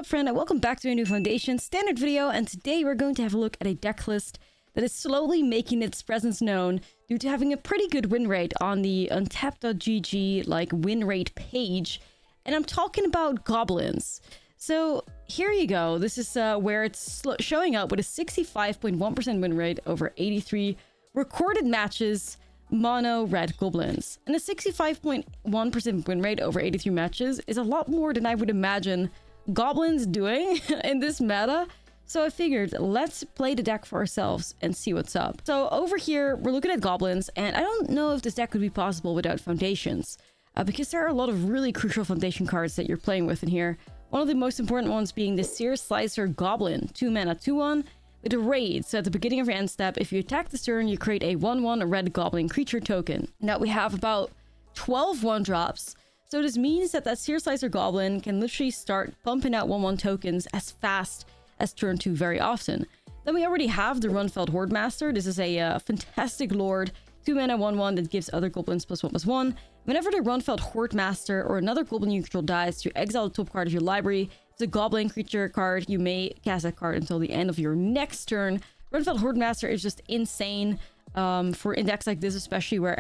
friend, and welcome back to a new Foundation standard video. And today we're going to have a look at a deck list that is slowly making its presence known due to having a pretty good win rate on the untap.gg like win rate page. And I'm talking about goblins. So here you go. This is where it's showing up with a 65.1% win rate over 83 recorded matches. Mono Red Goblins. And a 65.1% win rate over 83 matches is a lot more than I would imagine goblins doing in this meta. So I figured, let's play the deck for ourselves and see what's up. So over here, we're looking at goblins, and I don't know if this deck would be possible without foundations, because there are a lot of really crucial foundation cards that you're playing with in here. One of the most important ones being the Seer Slicer Goblin, 2 mana, 2/1. With a raid, so at the beginning of your end step, if you attack this turn, you create a 1/1 red goblin creature token. Now we have about 12 1-drops, so this means that Seer Slicer Goblin can literally start pumping out 1/1 tokens as fast as turn 2 very often. Then we already have the Runfeld Hordemaster. This is a fantastic lord, 2 mana 1/1 that gives other goblins +1/+1. Whenever the Runfeld Hordemaster or another goblin you control dies, you exile the top card of your library. It's a goblin creature card. You may cast that card until the end of your next turn. Runfeld Hordemaster is just insane for in decks like this, especially where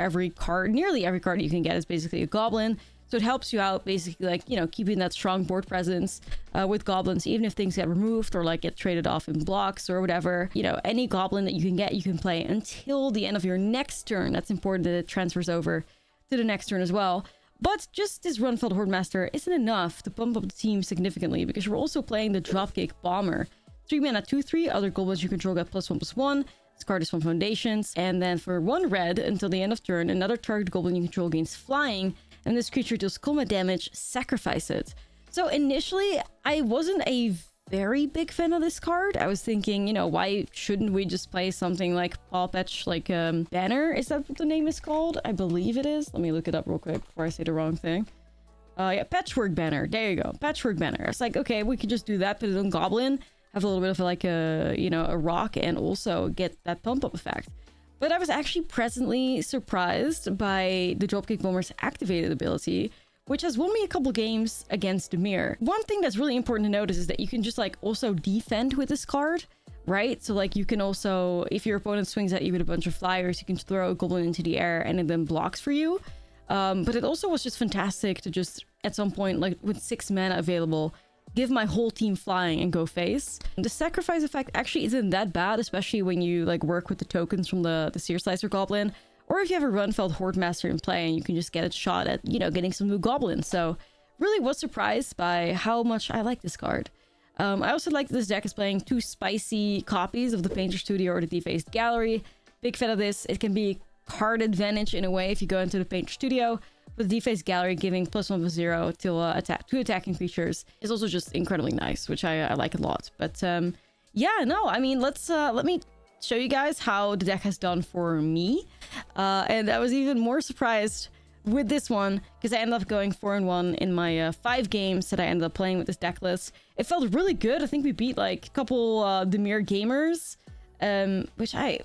nearly every card you can get is basically a goblin. So it helps you out basically, like, you know, keeping that strong board presence with goblins, even if things get removed or like get traded off in blocks or whatever. You know, any goblin that you can get, you can play until the end of your next turn. That's important that it transfers over to the next turn as well. But just this Runfeld Hordemaster isn't enough to pump up the team significantly, because we're also playing the Dropkick Bomber. 3 mana 2/3, other goblins you control get +1/+1. This card is from Foundations. And then for 1 red, until the end of turn, another target goblin you control gains flying, and this creature deals combat damage, sacrifice it. So initially, I wasn't a very big fan of this card. I was thinking, you know, why shouldn't we just play something like Paw Patch, like Banner? Is that what the name is called? I believe it is. Let me look it up real quick before I say the wrong thing. Yeah, Patchwork Banner. There you go. Patchwork Banner. It's like, okay, we could just do that, put it on Goblin, have a little bit of like a, you know, a rock, and also get that pump up effect. But I was actually pleasantly surprised by the Dropkick Bomber's activated ability, which has won me a couple games against Demir. One thing that's really important to notice is that you can just like also defend with this card, right? So like you can also, if your opponent swings at you with a bunch of flyers, you can throw a goblin into the air and it then blocks for you. But it also was just fantastic to just at some point, like with 6 mana available, give my whole team flying and go face. The sacrifice effect actually isn't that bad, especially when you like work with the tokens from the Seer Slicer Goblin. Or if you have a Runfeld Hordemaster in play and you can just get a shot at, you know, getting some new goblins. So really was surprised by how much I like this card. I also like that this deck is playing 2 spicy copies of the Painter Studio or the Defaced Gallery. Big fan of this. It can be card advantage in a way if you go into the Painter Studio. But the Defaced Gallery giving +1/+0 to two attacking creatures is also just incredibly nice, which I like a lot. But yeah, no, I mean, let me show you guys how the deck has done for me. And I was even more surprised with this one because I ended up going 4-1 in my 5 games that I ended up playing with this deck list. It felt really good. I think we beat like a couple Demir gamers, which I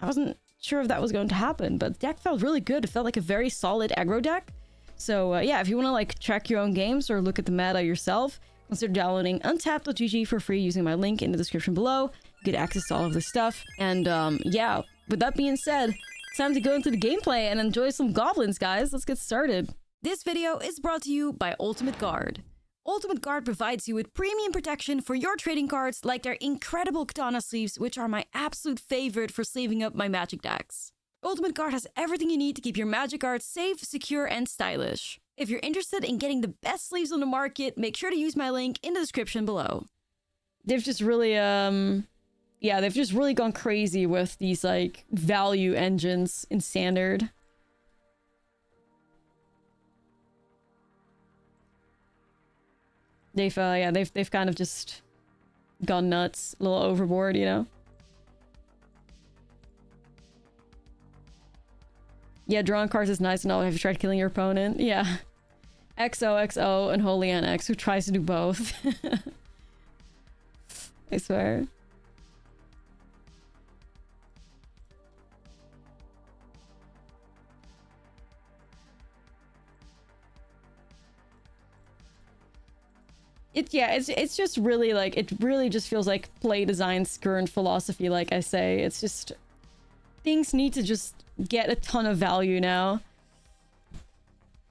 wasn't sure if that was going to happen, but the deck felt really good. It felt like a very solid aggro deck. So yeah, if you want to like track your own games or look at the meta yourself, consider downloading untap.gg for free using my link in the description below. You get access to all of this stuff. And yeah, with that being said, it's time to go into the gameplay and enjoy some goblins, guys. Let's get started. This video is brought to you by Ultimate Guard. Ultimate Guard provides you with premium protection for your trading cards, like their incredible katana sleeves, which are my absolute favorite for sleeving up my magic decks. Ultimate Guard has everything you need to keep your magic cards safe, secure, and stylish. If you're interested in getting the best sleeves on the market, make sure to use my link in the description below. They've just really, yeah, they've just really gone crazy with these, like, value engines in Standard. They've kind of just gone nuts, a little overboard, you know? Yeah, drawing cards is nice and all. Have you tried killing your opponent? Yeah. XOXO and Holy NX, who tries to do both. I swear. It's just really like, it really just feels like play design's current philosophy. Like I say, it's just things need to just get a ton of value now.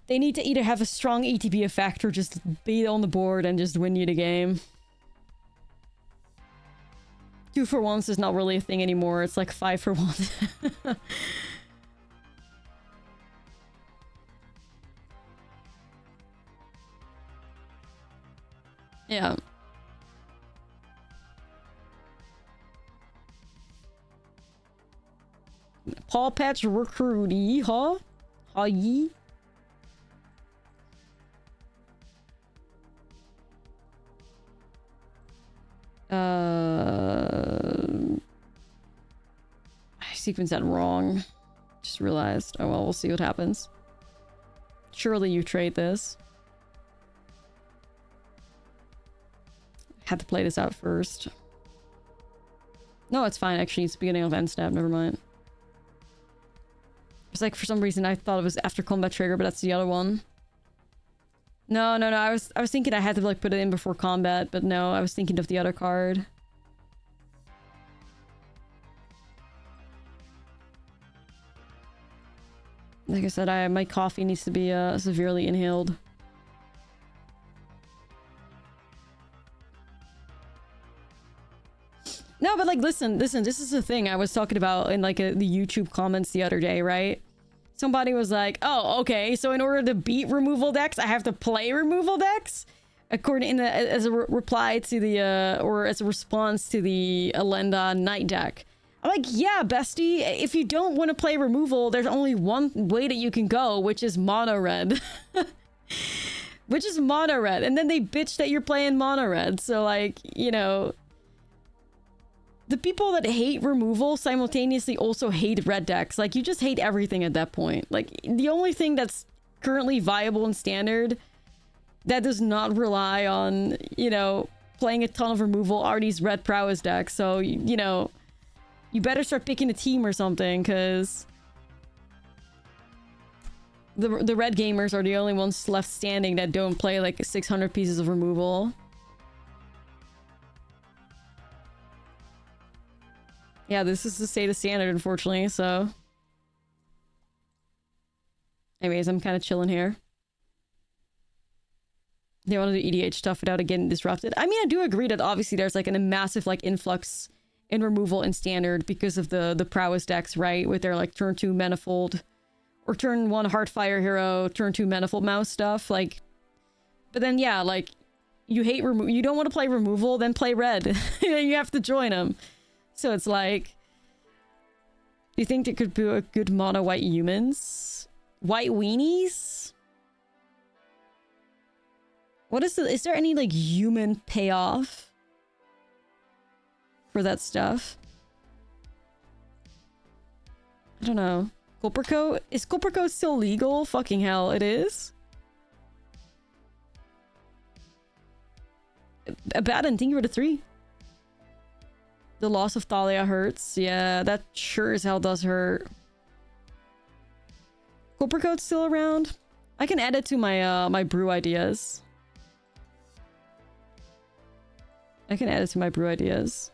They need to either have a strong ETB effect or just be on the board and just win you the game. 2 for 1s is not really a thing anymore. It's like 5 for 1. Yeah. Paw Patch Recruit, yeehaw. Hi. I sequenced that wrong. Just realized. Oh well, we'll see what happens. Surely you trade this. Had to play this out first. No, it's fine actually. It's the beginning of end step. Never mind. It's like for some reason I thought it was after combat trigger, but that's the other one. No. I was thinking I had to like put it in before combat, but no, I was thinking of the other card. Like I said, my coffee needs to be severely inhaled. No, but like, listen, this is the thing I was talking about in like the YouTube comments the other day, right? Somebody was like, oh, okay, so in order to beat removal decks, I have to play removal decks? According as a reply to the, or as a response to the Elenda Knight deck. I'm like, yeah, bestie, if you don't want to play removal, there's only one way that you can go, which is Mono Red. Which is Mono Red. And then they bitch that you're playing Mono Red. So like, you know... The people that hate removal simultaneously also hate red decks. Like, you just hate everything at that point. Like, the only thing that's currently viable in Standard that does not rely on, you know, playing a ton of removal are these red prowess decks. So, you know, you better start picking a team or something, because the red gamers are the only ones left standing that don't play, like, 600 pieces of removal. Yeah, this is the state of Standard, unfortunately, so... Anyways, I'm kind of chilling here. They want to do EDH stuff without it getting disrupted. I mean, I do agree that obviously there's like a massive like influx in removal in Standard because of the prowess decks, right? With their like turn 2 Manifold or turn 1 Heartfire Hero, turn 2 Manifold Mouse stuff. Like, but then yeah, like you hate you don't want to play removal, then play red. You have to join them. So it's like, do you think there could be a good mono white humans? White weenies? What is there any like human payoff for that stuff? I don't know. Coppercoat? Is Coppercoat still legal? Fucking hell, it is. Abaddon, thank you for the 3. The loss of Thalia hurts. Yeah, that sure as hell does hurt. Coppercoat's still around? I can add it to my my brew ideas. I can add it to my brew ideas.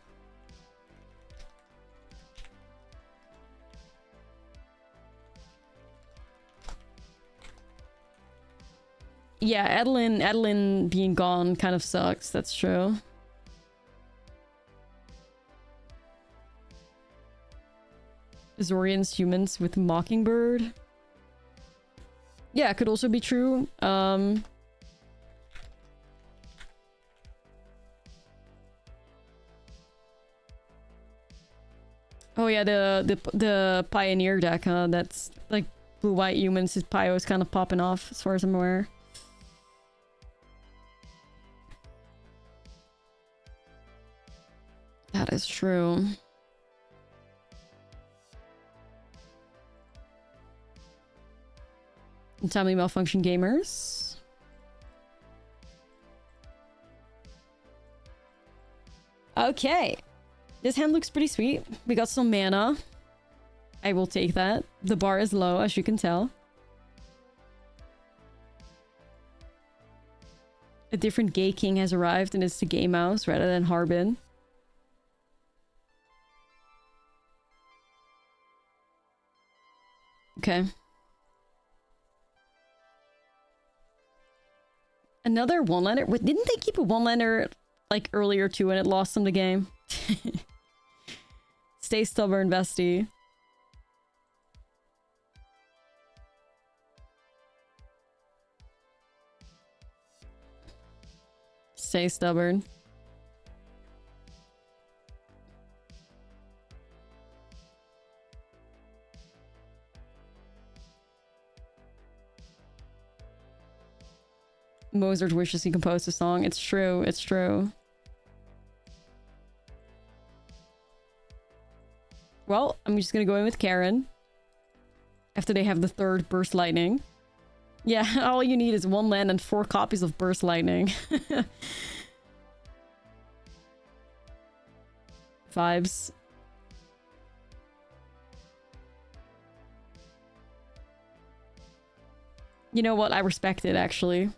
Yeah, Adeline being gone kind of sucks. That's true. Azorian's humans with Mockingbird. Yeah, it could also be true. Oh yeah, the Pioneer deck, huh? That's like blue-white humans. His Pio is kind of popping off as far as I'm aware. That is true. Timely Malfunction Gamers. Okay. This hand looks pretty sweet. We got some mana. I will take that. The bar is low, as you can tell. A different gay king has arrived and it's the gay mouse rather than Harbin. Okay. Another one-liner? Didn't they keep a one-liner like earlier too and it lost them the game? Stay stubborn, bestie. Stay stubborn. Mozart wishes he composed a song. It's true. It's true. Well, I'm just gonna go in with Karen. After they have the third Burst Lightning. Yeah, all you need is 1 land and 4 copies of Burst Lightning. Vibes. You know what? I respect it, actually.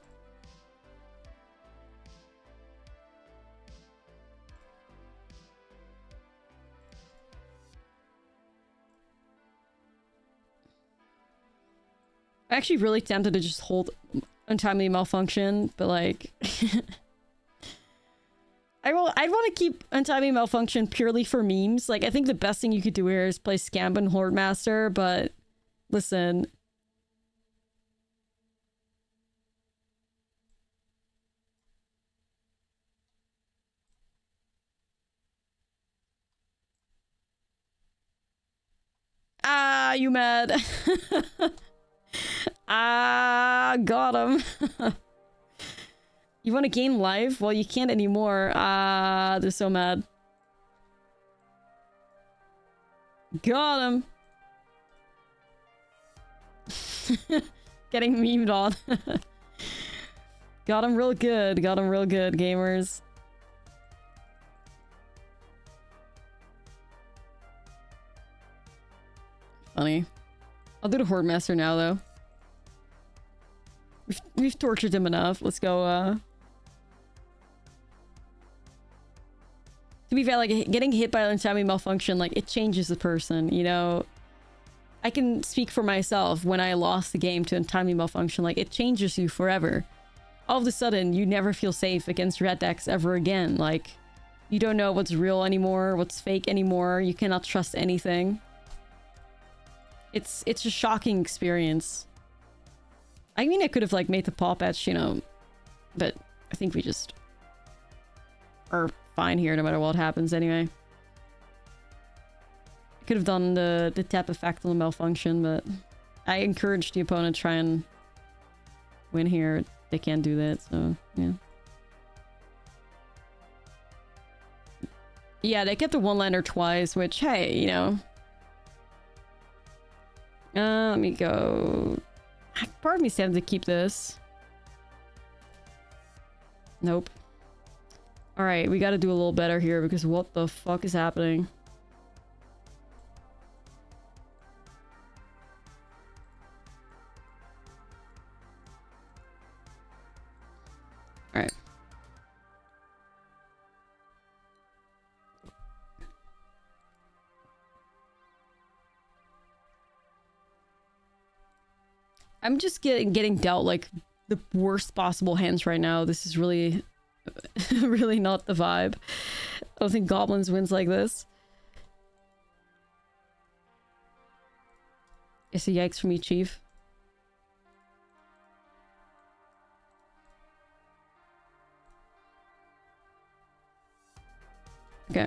I'm actually really tempted to just hold Untimely Malfunction, but like... I want to keep Untimely Malfunction purely for memes. Like, I think the best thing you could do here is play Scamp and Hordemaster, but... Listen... Ah, you mad? Ah, got him. You want to gain life? Well, you can't anymore. Ah, they're so mad. Got him. Getting memed on. Got him real good. Got him real good, gamers. Funny. I'll do the Hordemaster now, though. We've tortured him enough. Let's go, To be fair, like, getting hit by Untimely Malfunction, like, it changes the person, you know? I can speak for myself when I lost the game to Untimely Malfunction. Like, it changes you forever. All of a sudden, you never feel safe against red decks ever again. Like, you don't know what's real anymore, what's fake anymore. You cannot trust anything. It's a shocking experience. I mean, I could have, like, made the paw patch, you know, but I think we just are fine here no matter what happens anyway. I could have done the tap effect on the Malfunction, but I encouraged the opponent to try and win here. They can't do that, so, yeah. Yeah, they kept the one-liner twice, which, hey, you know... let me go... Part of me said to keep this. Nope. Alright, we gotta do a little better here because what the fuck is happening? Alright. I'm just getting dealt like the worst possible hands right now. This is really, really not the vibe. I don't think Goblins wins like this. It's a yikes for me, Chief. Okay.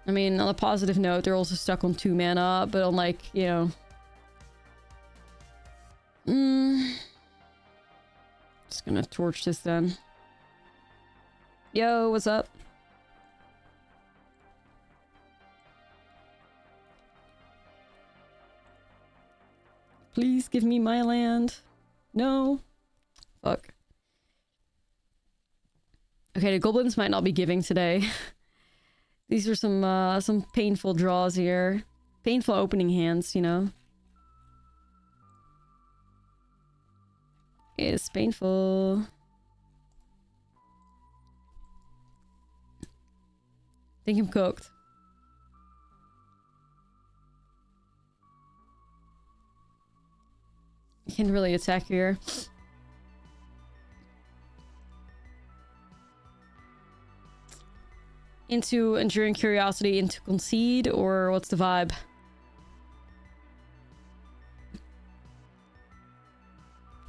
I mean, on a positive note, they're also stuck on 2 mana, but on like, you know... Just gonna torch this then. Yo, what's up? Please give me my land. No. Fuck. Okay, the goblins might not be giving today. These are some painful draws here. painful opening hands, you know? It's painful. I think I'm cooked. I can't really attack here. Into enduring curiosity, into concede, or what's the vibe?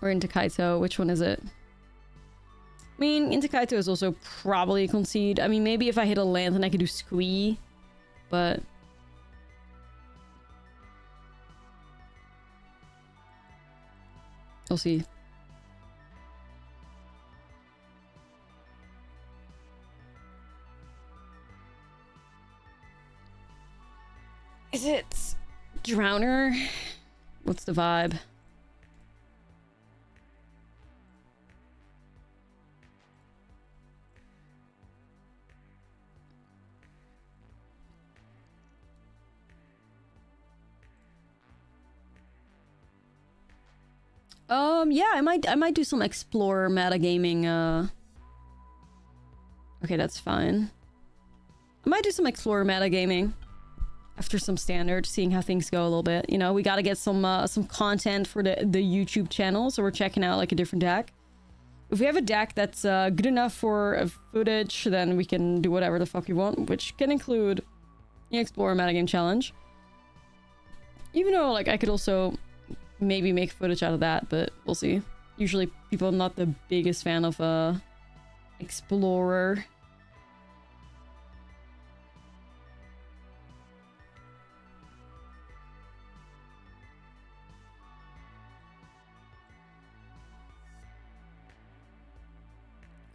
Or into Kaito, which one is it? I mean, into Kaito is also probably a concede. I mean, maybe if I hit a land then I could do squee, but... we'll see. Is it Drowner? What's the vibe? Yeah, I might do some Explorer metagaming, okay, that's fine. I might do some Explorer metagaming after some Standard, seeing how things go a little bit. You know, we gotta get some content for the YouTube channel, so we're checking out, like, a different deck. If we have a deck that's, good enough for footage, then we can do whatever the fuck we want, which can include the Explorer metagame challenge. Even though, like, I could also... maybe make footage out of that, but we'll see. Usually people are not the biggest fan of Explorer.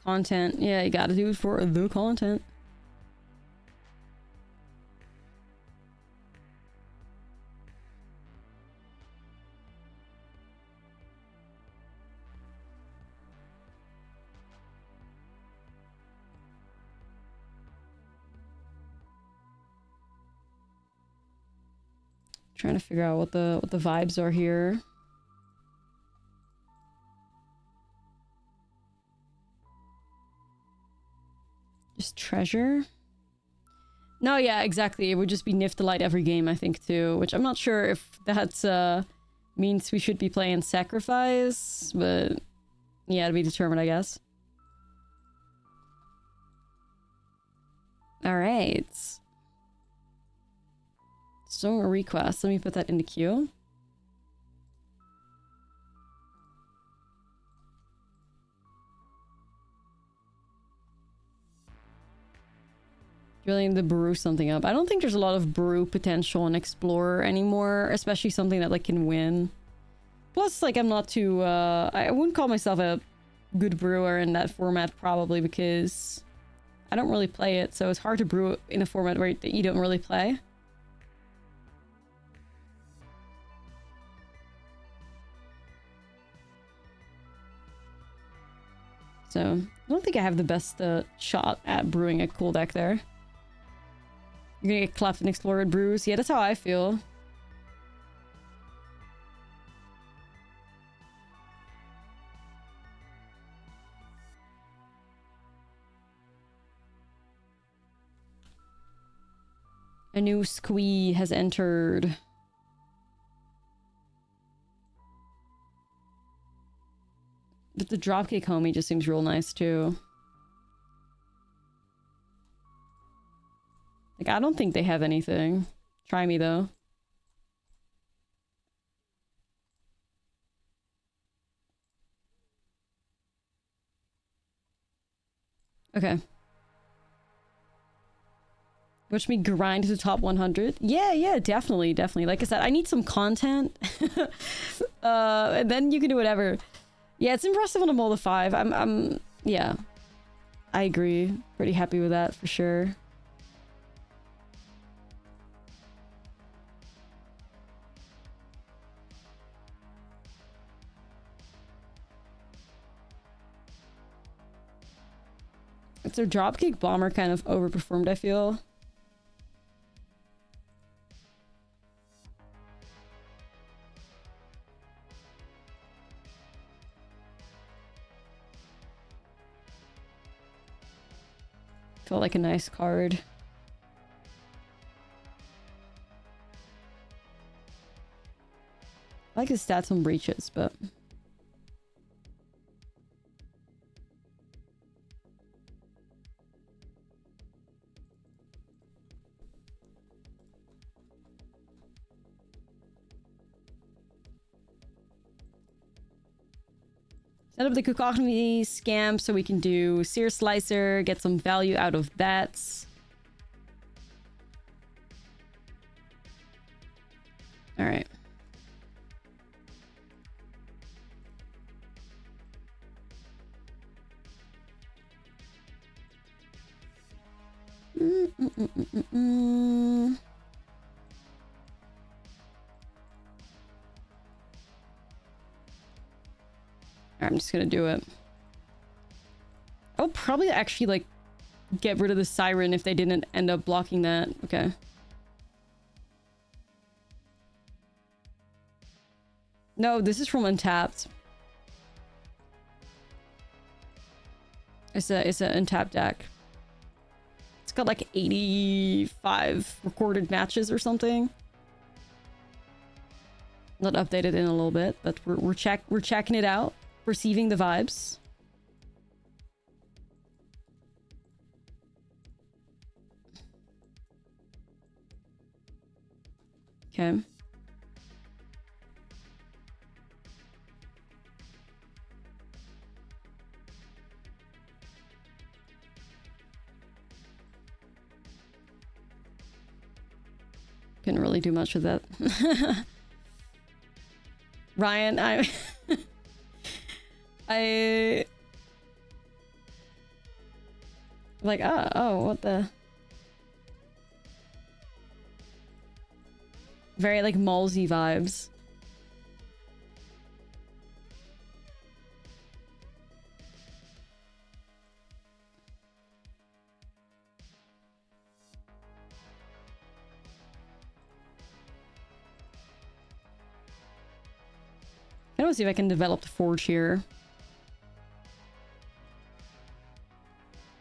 Content. Yeah, you gotta do it for the content. Trying to figure out what the vibes are here. Just treasure? No, yeah, exactly. It would just be Niftalite every game, I think, too. Which I'm not sure if that's means we should be playing Sacrifice, but yeah, to be determined, I guess. Alright. So a request. Let me put that in the queue. Really need to brew something up. I don't think there's a lot of brew potential in Explorer anymore, especially something that like can win. Plus, like, I'm not too I wouldn't call myself a good brewer in that format, probably because I don't really play it, so it's hard to brew in a format where you don't really play. So, I don't think I have the best shot at brewing a cool deck there. You're gonna get clapped and Explorer brews. Yeah, that's how I feel. A new squee has entered. But the dropkick homie just seems real nice too. Like, I don't think they have anything. Try me though. Okay. Watch me grind to the top 100. Yeah, definitely. Like I said, I need some content. And then you can do whatever. Yeah, it's impressive on a Molda 5. Yeah. I agree. Pretty happy with that for sure. It's their dropkick bomber kind of overperformed, I feel. Felt like a nice card. I like his stats on breaches, but... Set up the Cacophony Scamp so we can do Sear Slicer, get some value out of that. Alright. I'm just gonna do it. I'll probably actually, like, get rid of the Siren if they didn't end up blocking that. Okay. No, this is from Untapped. It's an Untapped deck. It's got like 85 recorded matches or something. Not updated in a little bit, but we're checking it out. Perceiving the vibes. Okay. Couldn't really do much with that. Ryan, like, oh, what the... Very, like, Malsey vibes. I want to see if I can develop the Forge here.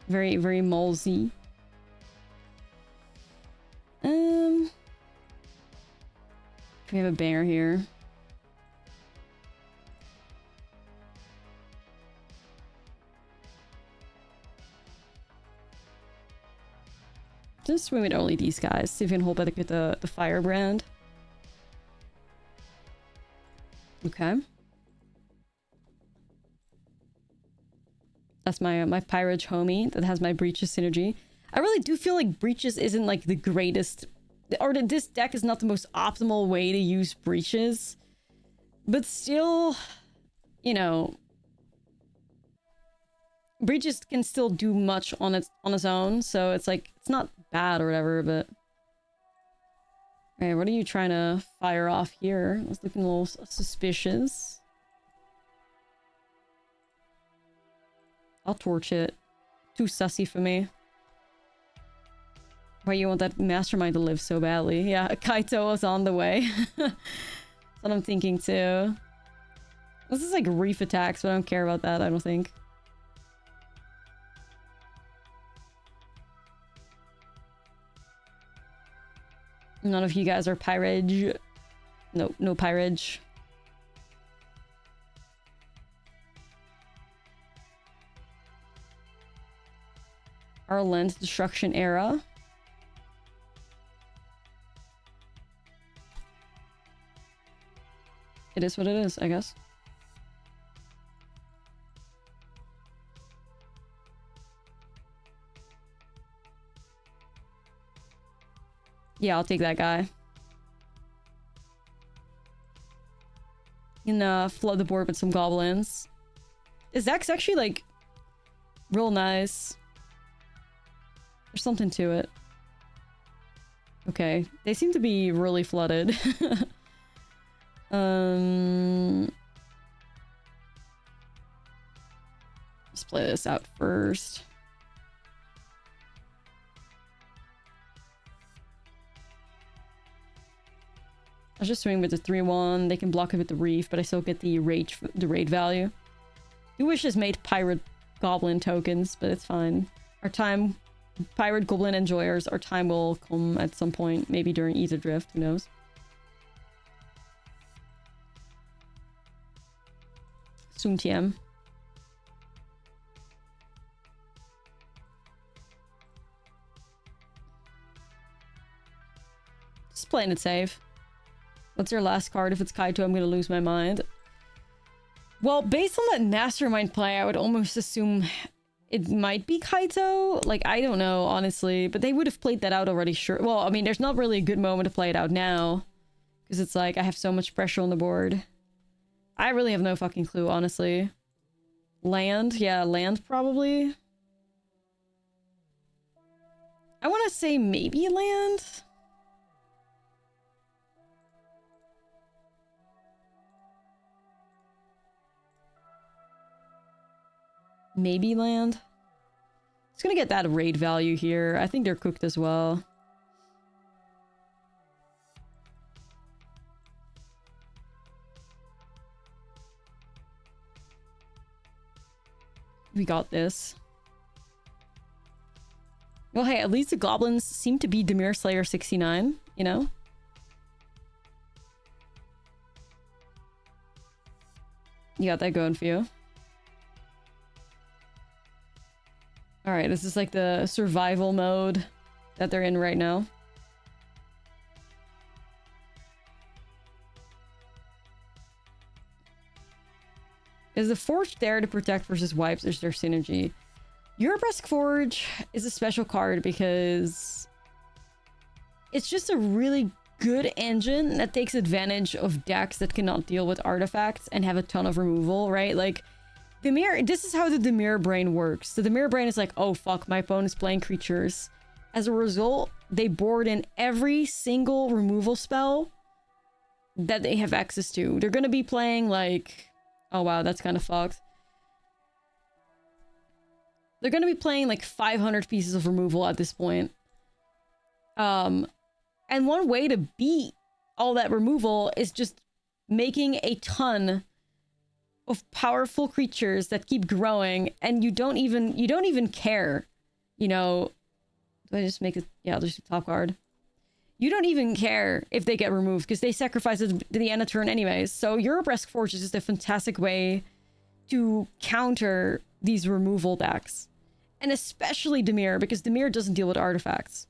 Very, very Malsey. We have a bear here. Just swing with only these guys. See if we can hold back with the Firebrand. Okay. That's my Pirate homie that has my Breaches synergy. I really do feel like Breaches isn't like the greatest, or that this deck is not the most optimal way to use Breaches. But still, you know, Breaches can still do much on its own, so it's like it's not bad or whatever, but alright, what are you trying to fire off here? It's looking a little suspicious. I'll torch it. Too sussy for me. Why you want that mastermind to live so badly? Yeah, Kaito was on the way. That's what I'm thinking too. This is like reef attacks, but I don't care about that, I don't think. None of you guys are Pyrage. Nope, no Pyrage. Our Lens Destruction Era. It is what it is, I guess. Yeah, I'll take that guy. And flood the board with some goblins. This deck's actually like real nice. There's something to it. Okay, they seem to be really flooded. Let's play this out first. I'll just swing with the 3-1. They can block it with the Reef, but I still get the raid value. Do wish this made Pirate Goblin tokens, but it's fine. Our time Pirate Goblin enjoyers, our time will come at some point. Maybe during Ether Drift, who knows? Soon TM. Just playing it safe. What's your last card? If it's Kaito, I'm gonna lose my mind. Well, based on that Mastermind play, I would almost assume it might be Kaito. Like, I don't know, honestly. But they would have played that out already, sure. Well, I mean, there's not really a good moment to play it out now. Because it's like, I have so much pressure on the board. I really have no fucking clue, honestly. Land? Yeah, land, probably. I want to say maybe land? Maybe land. It's gonna get that raid value here. I think they're cooked as well. We got this. Well, hey, at least the goblins seem to be Dimir Slayer 69, you know? You got that going for you. Alright, this is like the survival mode that they're in right now. Is the Forge there to protect versus wipes? Is there synergy? Europesk Forge is a special card because it's just a really good engine that takes advantage of decks that cannot deal with artifacts and have a ton of removal, right? Like, this is how the Dimir brain works. The Dimir brain is like, oh fuck, my opponent's playing creatures. As a result, they board in every single removal spell that they have access to. They're gonna be playing like... Oh wow, that's kind of fucked. They're gonna be playing like 500 pieces of removal at this point. And one way to beat all that removal is just making a ton of powerful creatures that keep growing, and you don't even care, you know. Do I just make it? Yeah, I'll just do top card. You don't even care if they get removed because they sacrifice it to the end of turn anyways. So Europesk Forge is just a fantastic way to counter these removal decks, and especially Dimir, because Dimir doesn't deal with artifacts.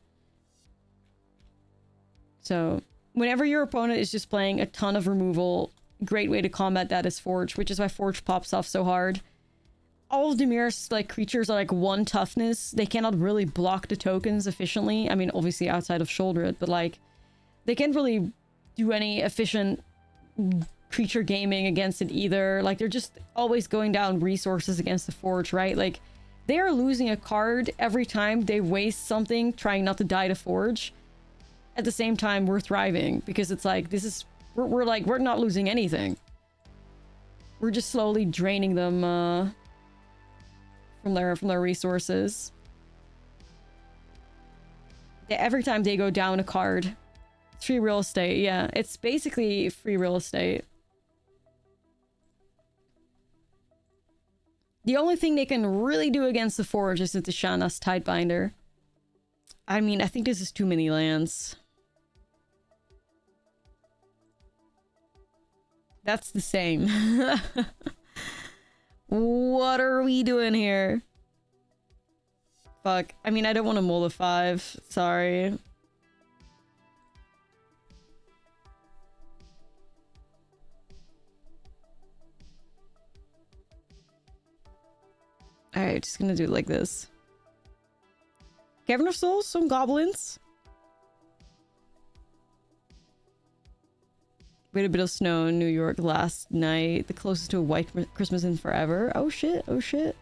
So whenever your opponent is just playing a ton of removal, great way to combat that is Forge, which is why Forge pops off so hard. All of Dimir's like creatures are like 1 toughness. They cannot really block the tokens efficiently. I mean, obviously outside of Shoulder It, but like they can't really do any efficient creature gaming against it either. Like they're just always going down resources against the Forge, right? Like they are losing a card every time they waste something trying not to die to Forge. At the same time, we're thriving because it's like this is we're not losing anything. We're just slowly draining them from their resources. Every time they go down a card, it's free real estate. Yeah, it's basically free real estate. The only thing they can really do against the Forge is the Tishana's Tidebinder. I mean, I think this is too many lands. That's the same. What are we doing here? Fuck. I mean, I don't want to mull a 5. Sorry. Alright, just gonna do it like this. Cavern of Souls, some goblins. We had a bit of snow in New York last night. The closest to a white Christmas in forever. Oh shit, oh shit.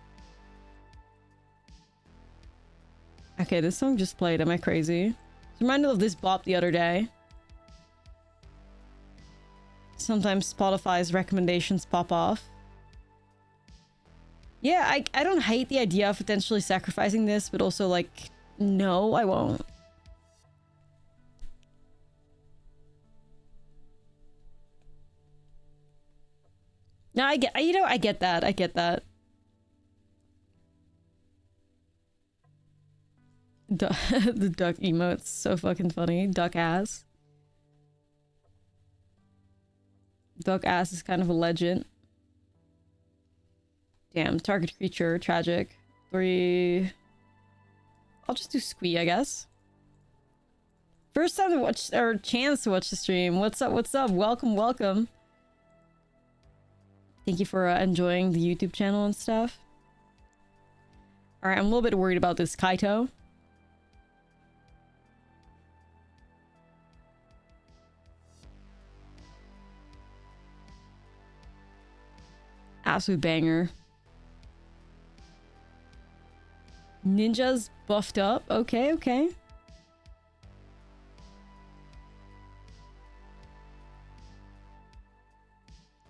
Okay, this song just played. Am I crazy? It's reminded of this bop the other day. Sometimes Spotify's recommendations pop off. Yeah, I don't hate the idea of potentially sacrificing this, but also like, no, I won't. No, I get, you know, I get that. I get that. The duck emote's so fucking funny. Duck ass. Duck ass is kind of a legend. Damn, target creature, tragic. 3. I'll just do Squee, I guess. First time to watch, or chance to watch the stream. What's up, what's up? Welcome, welcome. Thank you for enjoying the YouTube channel and stuff. Alright, I'm a little bit worried about this Kaito. Absolute banger. Ninja's buffed up. Okay, okay.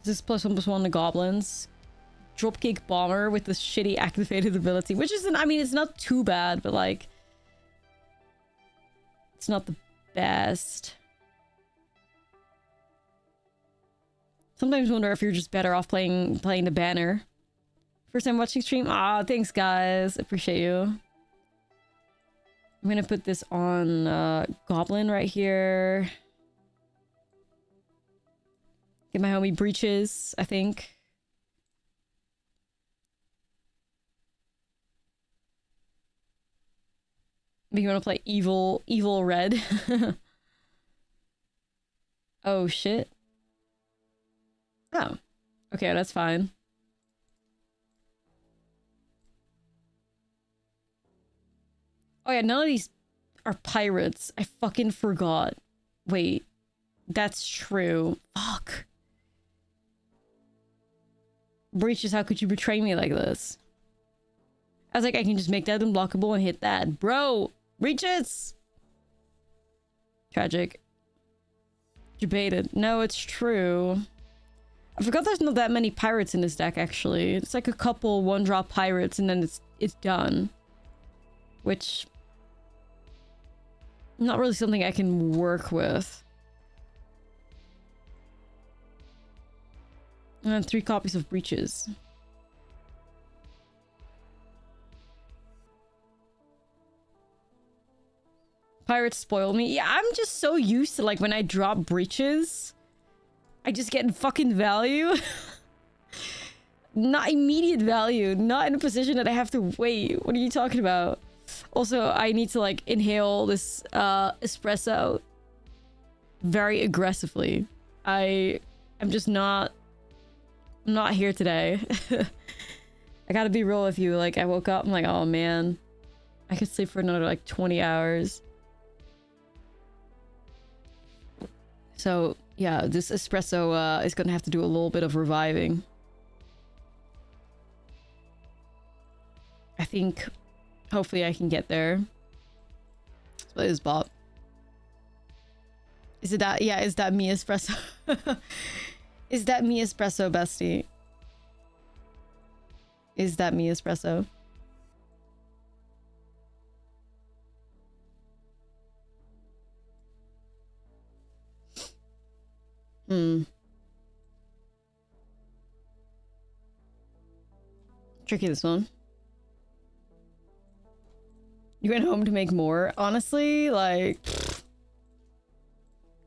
This is +1/+1 to goblins. Dropkick bomber with this shitty activated ability, which isn't, I mean, it's not too bad, but like, it's not the best. Sometimes wonder if you're just better off playing the banner. First time watching stream? Ah, thanks guys. Appreciate you. I'm gonna put this on Goblin right here. Get my homie Breaches, I think. Maybe you wanna play Evil Red. Oh shit. Oh. Okay, that's fine. Oh yeah, none of these are pirates. I fucking forgot. Wait. That's true. Fuck. Breaches, how could you betray me like this? I was like, I can just make that unblockable and hit that. Bro! Breaches! Tragic. Debated. No, it's true. I forgot there's not that many pirates in this deck, actually. It's like a couple one-drop pirates and then it's done. Which... not really something I can work with. And 3 copies of Breaches. Pirates spoil me. Yeah, I'm just so used to like when I drop Breaches, I just get fucking value. Not immediate value. Not in a position that I have to wait. What are you talking about? Also, I need to like inhale this espresso very aggressively. I'm just not... I'm not here today. I gotta be real with you. Like, I woke up, I'm like, oh man. I could sleep for another like 20 hours. So, yeah, this espresso is gonna have to do a little bit of reviving. I think, hopefully I can get there. What is Bob? Is it that? Yeah, is that me espresso? Is that me espresso, bestie? Is that me espresso? Tricky, this one. You went home to make more? Honestly, like...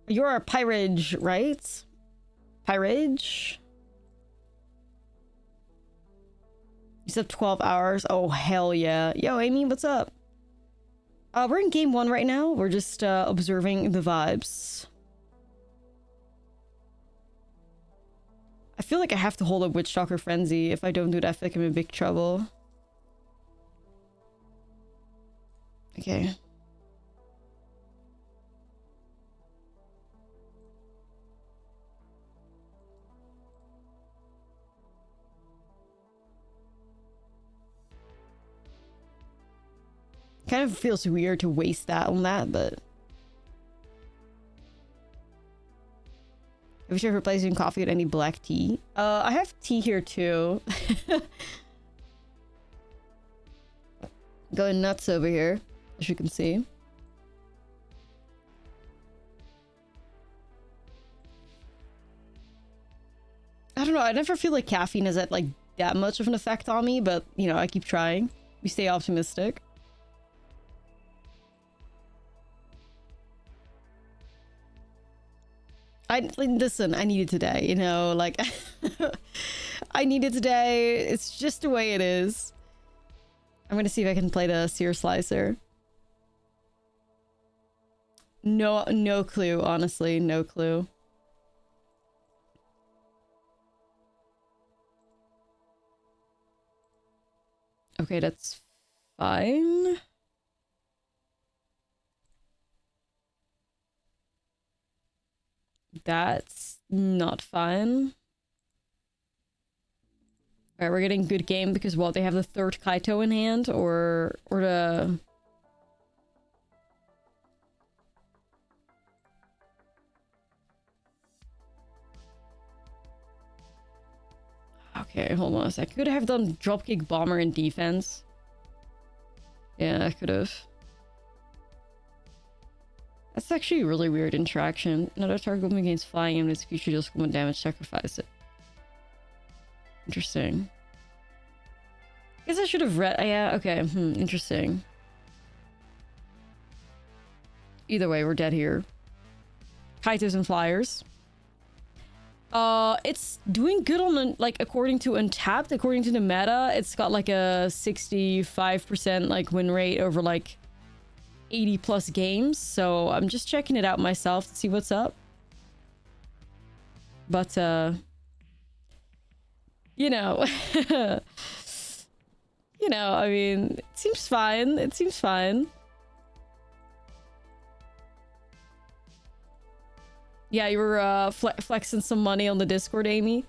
You're a pirate, right? Pirate? You slept 12 hours? Oh, hell yeah. Yo, Amy, what's up? We're in game 1 right now. We're just observing the vibes. I feel like I have to hold up Witchstalker Frenzy. If I don't do that, I feel like I'm in big trouble. Okay. Kind of feels weird to waste that on that, but... Have you ever replacing coffee with any black tea? I have tea here too. Going nuts over here, as you can see. I don't know, I never feel like caffeine has like that much of an effect on me, but you know, I keep trying. We stay optimistic. Listen, I need it today, you know, like I need it today. It's just the way it is. I'm gonna see if I can play the Sear Slicer. No clue, honestly, no clue. Okay, that's fine. That's not fun. Alright, we're getting good game because what, they have the third Kaito in hand or the... Okay, hold on a sec. Could I have done Dropkick Bomber in defense? Yeah, I could have. That's actually a really weird interaction. Another target goblin gains flying and its future deals goblin damage, sacrifice it. Interesting. I guess I should have read. Yeah, okay. Interesting. Either way, we're dead here. Kaitos and flyers. It's doing good on, like, according to Untapped, according to the meta, it's got like a 65% like win rate over like 80 plus games. So I'm just checking it out myself to see what's up. But you know, you know, I mean, it seems fine. It seems fine. Yeah, you were flexing some money on the Discord, Amy.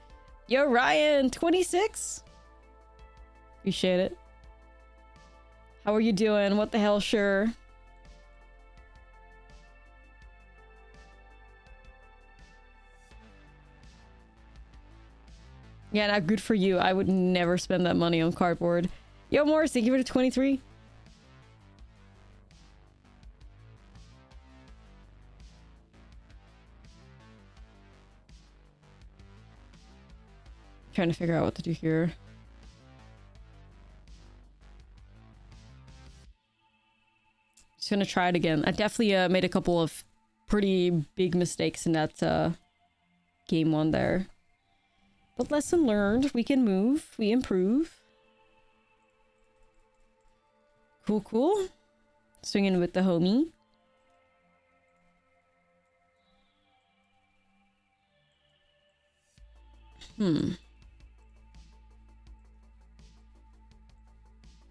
Yo, Ryan, 26. Appreciate it. How are you doing? What the hell, sure. Yeah, now good for you. I would never spend that money on cardboard. Yo, Morris, thank you for the 23. Trying to figure out what to do here. Just gonna try it again. I definitely made a couple of pretty big mistakes in that game one there. But lesson learned. We can move. We improve. Cool, cool. Swinging with the homie.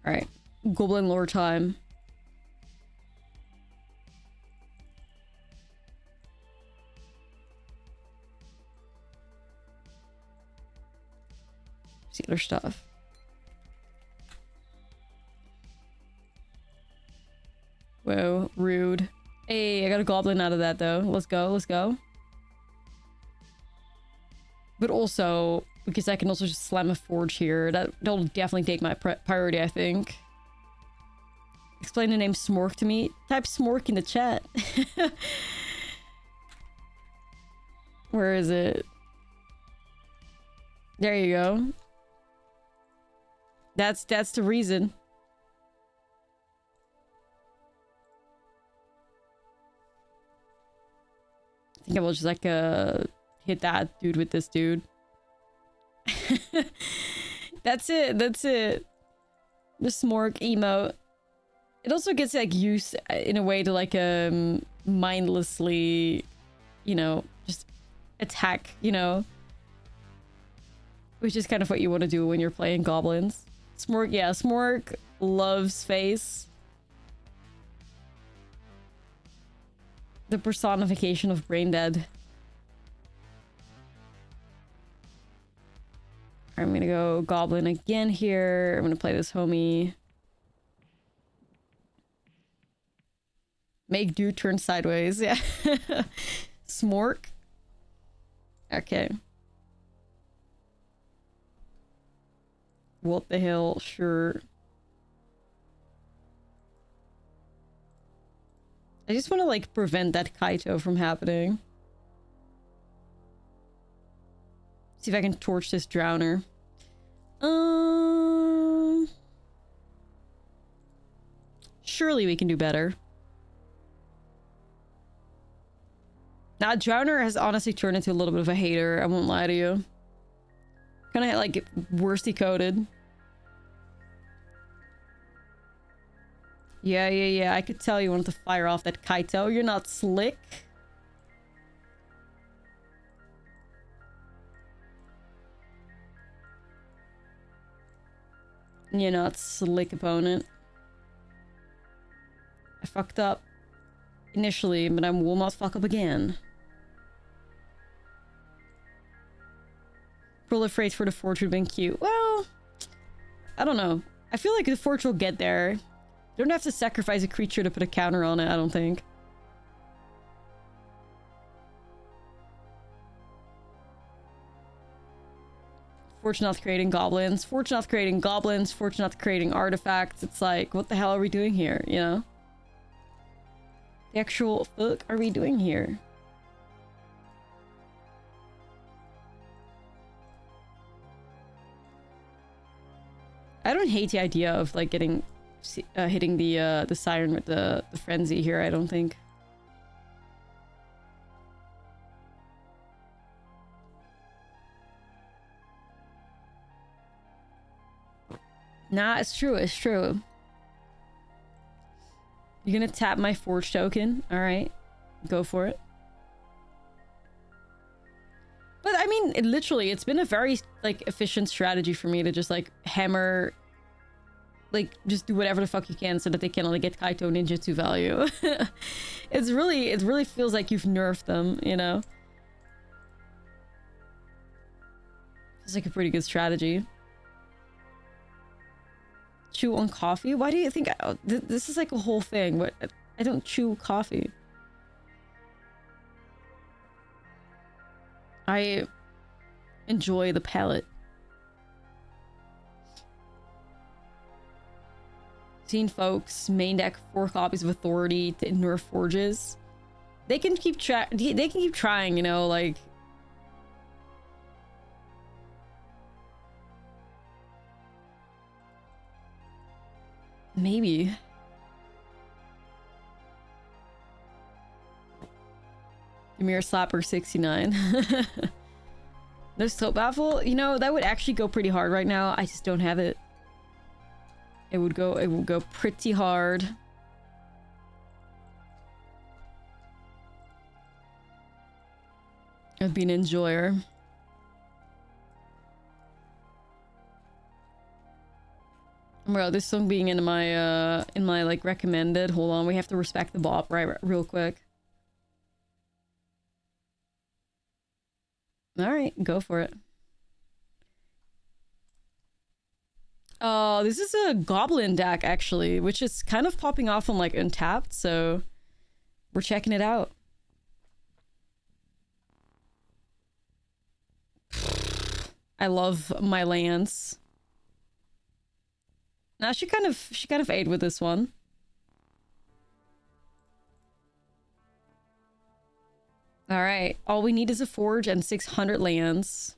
Alright. Goblin lore time. See other stuff. Whoa, rude. Hey, I got a goblin out of that though. Let's go, let's go. But also, because I can also just slam a forge here, that'll definitely take my priority, I think. Explain the name Smork to me. Type Smork in the chat. Where is it? There you go. That's the reason. I think I will just like hit that dude with this dude. That's it. That's it. The Smork emote. It also gets like used in a way to like mindlessly, you know, just attack, you know, which is kind of what you want to do when you're playing goblins. Smork, yeah, Smork loves face. The personification of brain dead. I'm gonna go goblin again here. I'm gonna play this homie. Make dude turn sideways. Yeah. Smork. Okay. What the hell? Sure. I just want to like prevent that Kaito from happening. See if I can torch this drowner. Surely we can do better. Now, Drowner has honestly turned into a little bit of a hater. I won't lie to you. Kind of like worsty coded. Yeah. I could tell you wanted to fire off that Kaito. You're not slick. You're not slick, opponent. I fucked up initially, but I will not fuck up again. Proliferate for the Forge would have been cute. Well, I don't know. I feel like the Forge will get there. You don't have to sacrifice a creature to put a counter on it, I don't think. Forge not creating goblins. Forge not creating goblins. Forge not creating artifacts. It's like, what the hell are we doing here, you know? The actual fuck are we doing here? I don't hate the idea of like getting hitting the siren with the frenzy here. I don't think. Nah, it's true. It's true. You're gonna tap my Forge token. All right, go for it. But I mean, it's been a very like efficient strategy for me to just like hammer, like just do whatever the fuck you can so that they can only get Kaito ninjutsu value. It really feels like you've nerfed them, you know? It's like a pretty good strategy. Chew on coffee? Why do you think this is like a whole thing? But I don't chew coffee. I enjoy the palate. Seen folks main deck 4 copies of Authority to nerf forges. They can keep trying, you know, like. Maybe. Mirror Slapper 69. No Soap Baffle? You know, that would actually go pretty hard right now. I just don't have it. It will go pretty hard. I'd be an enjoyer. Bro, this song being in my like recommended. Hold on, we have to respect the bop right real quick. All right, go for it. Oh, this is a Goblin deck actually, which is kind of popping off on like Untapped, so we're checking it out. I love my lands. Now she kind of ate with this one. All right, all we need is a forge and 600 lands.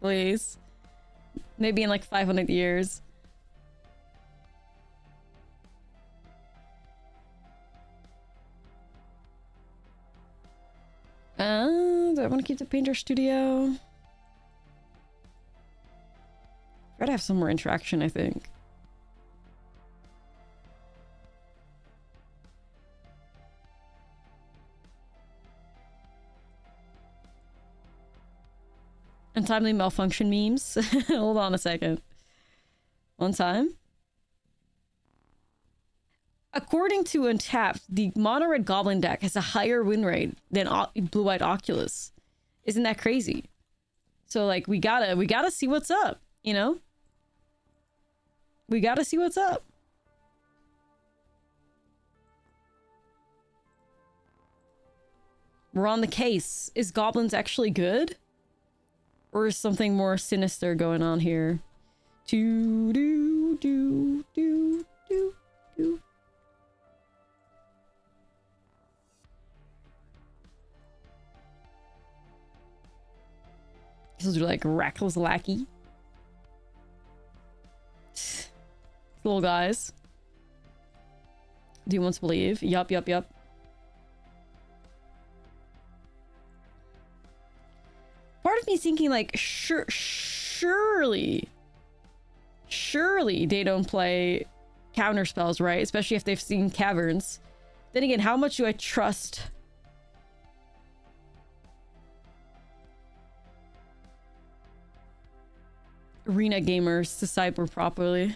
Please. Maybe in like 500 years. Do I want to keep the painter studio? Gotta have some more interaction, I think. Untimely malfunction memes. Hold on a second. One time. According to Untapped, the Mono Red Goblin deck has a higher win rate than Blue-White Oculus. Isn't that crazy? So like we gotta see what's up, you know? We gotta see what's up. We're on the case. Is Goblins actually good? Or is something more sinister going on here? Do do do do do do. This is like reckless lackey. Little guys. Do you want to believe? Yup, yup, yup. Part of me thinking like, surely they don't play counter spells, right? Especially if they've seen Caverns. Then again, how much do I trust arena gamers to cyber properly?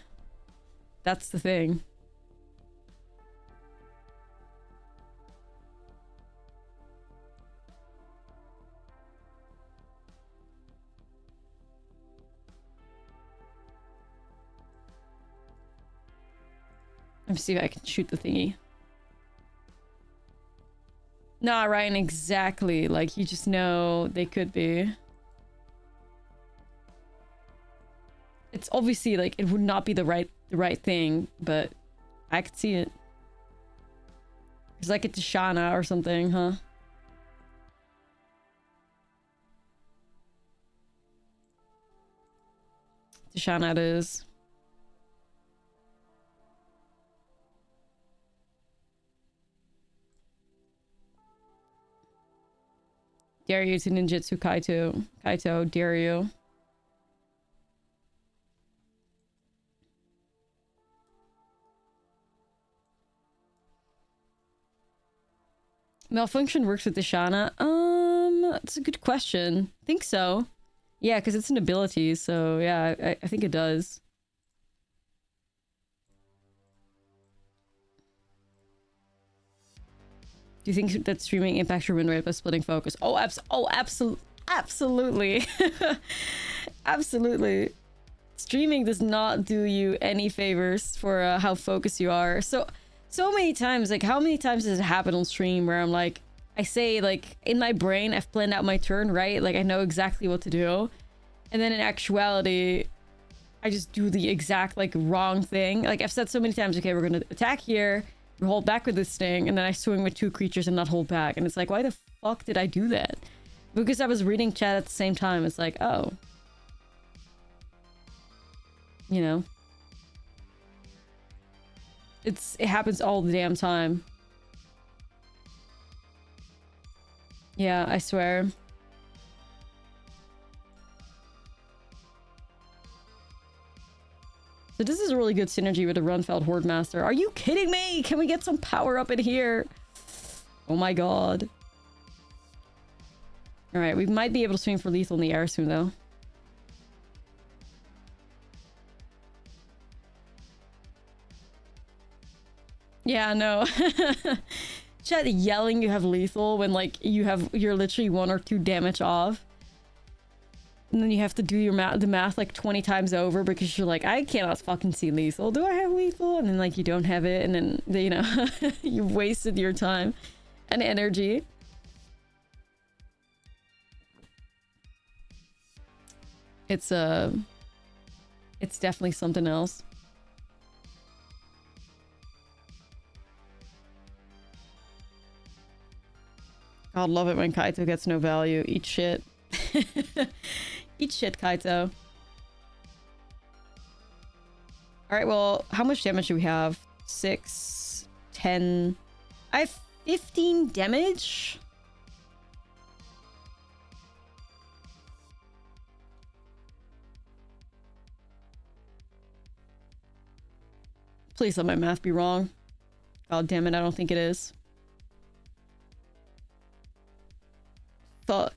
That's the thing. Let me see if I can shoot the thingy. Nah, Ryan, exactly. Like, you just know they could be. It's obviously, like, it would not be the right thing, but I could see it. It's like a Tishana or something, huh? Tishana it is. Dare you to ninjutsu Kaito. Kaito, dare you. Malfunction works with the Shana. That's a good question. Think so. Yeah, because it's an ability, so yeah, I think it does. Do you think that streaming impacts your win rate by splitting focus? Oh, absolutely. Absolutely. Streaming does not do you any favors for how focused you are. So many times, like, how many times does it happen on stream where I'm like, I say, like, in my brain, I've planned out my turn, right? Like, I know exactly what to do. And then in actuality, I just do the exact, like, wrong thing. Like, I've said so many times, okay, we're gonna attack here, we hold back with this thing, and then I swing with 2 creatures and not hold back. And it's like, why the fuck did I do that? Because I was reading chat at the same time. It's like, oh. You know? It happens all the damn time. Yeah, I swear. So this is a really good synergy with the Runfeld Horde Master. Are you kidding me? Can we get some power up in here? Oh my god. Alright, we might be able to swing for lethal in the air soon though. Yeah, no. Chat yelling you have lethal when like you're literally 1 or 2 damage off. And then you have to do your the math like 20 times over because you're like, I cannot fucking see lethal. Do I have lethal? And then like you don't have it, and then you know you've wasted your time and energy. It's definitely something else. God, love it when Kaito gets no value. Eat shit. Eat shit, Kaito. Alright, well, how much damage do we have? 6, 10... I have 15 damage? Please let my math be wrong. God damn it, I don't think it is. Fuck.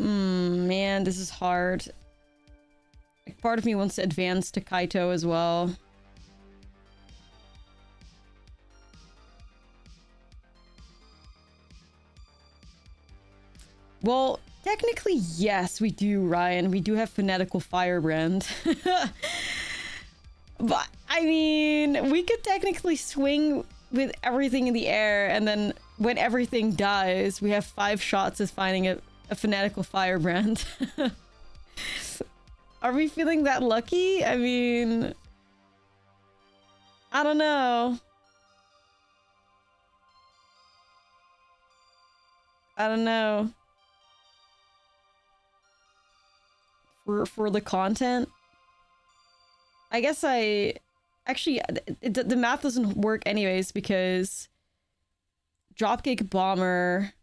Man, this is hard. Like, part of me wants to advance to Kaito as well. Well, Technically, yes, we do, Ryan. We do have Fanatical Firebrand. But, I mean, we could technically swing with everything in the air, and then when everything dies, we have 5 shots at finding a Fanatical Firebrand. Are we feeling that lucky? I mean... I don't know. I don't know. For the content? I guess I... Actually, the math doesn't work anyways because... Dropkick Bomber...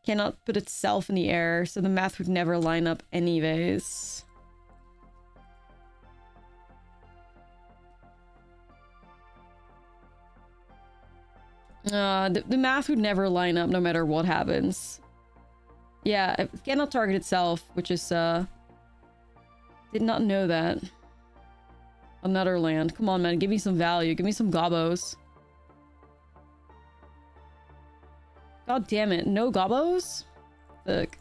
cannot put itself in the air, so the math would never line up anyways. The math would never line up no matter what happens. Yeah, it cannot target itself, which is, did not know that. Another land. Come on, man, give me some value. Give me some gobbos. God damn it, no gobbos? Fuck.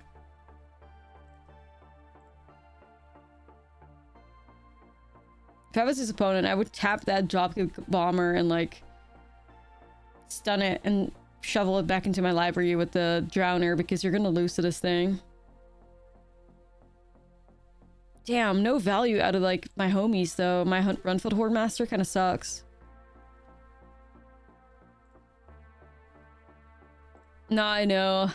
If I was his opponent, I would tap that Dropkick Bomber and, like, stun it and shovel it back into my library with the Drowner because you're gonna lose to this thing. Damn, no value out of, like, my homies, though. My Runfield Horde Master kind of sucks. No, I know.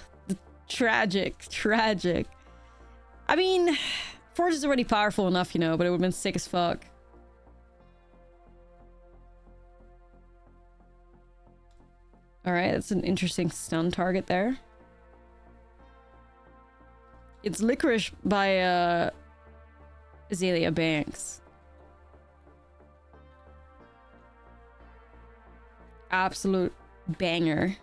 Tragic. Tragic. I mean, Forge is already powerful enough, you know, but it would have been sick as fuck. Alright, that's an interesting stun target there. It's Licorice by, Azalea Banks. Absolute banger.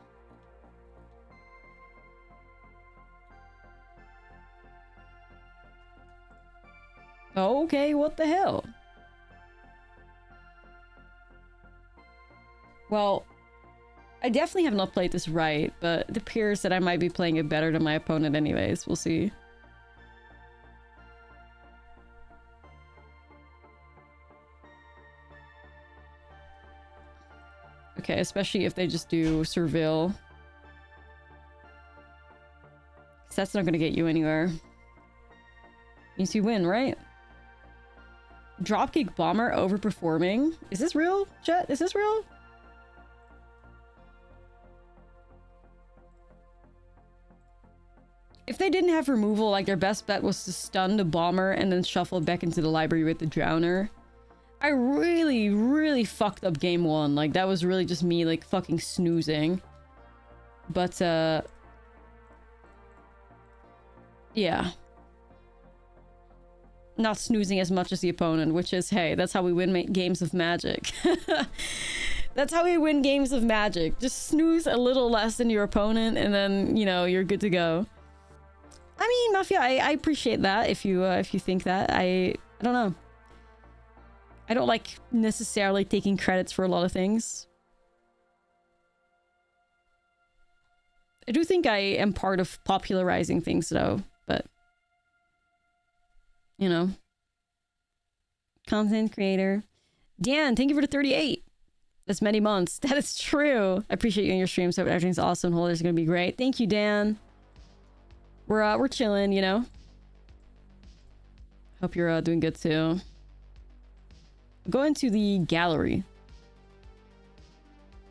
Okay, what the hell? Well, I definitely have not played this right, but it appears that I might be playing it better than my opponent anyways. We'll see. Okay, especially if they just do Surveil. 'Cause that's not gonna get you anywhere. Means you win, right? Dropkick Bomber overperforming? Is this real, chat? Is this real? If they didn't have removal, like their best bet was to stun the Bomber and then shuffle it back into the library with the Drowner. I really, really fucked up game 1. Like, that was really just me, like, fucking snoozing. But, yeah. Not snoozing as much as the opponent, which is, hey, that's how we win games of Magic. That's how we win games of Magic. Just snooze a little less than your opponent, and then, you know, you're good to go. I mean, Mafia, I appreciate that if you think that. I don't know. I don't like necessarily taking credits for a lot of things. I do think I am part of popularizing things, though, but... You know. Content creator. Dan, thank you for the 38. That's many months. That is true. I appreciate you and your streams. Hope everything's awesome. Holders are gonna be great. Thank you, Dan. We're chilling, you know. Hope you're doing good too. Go into the gallery.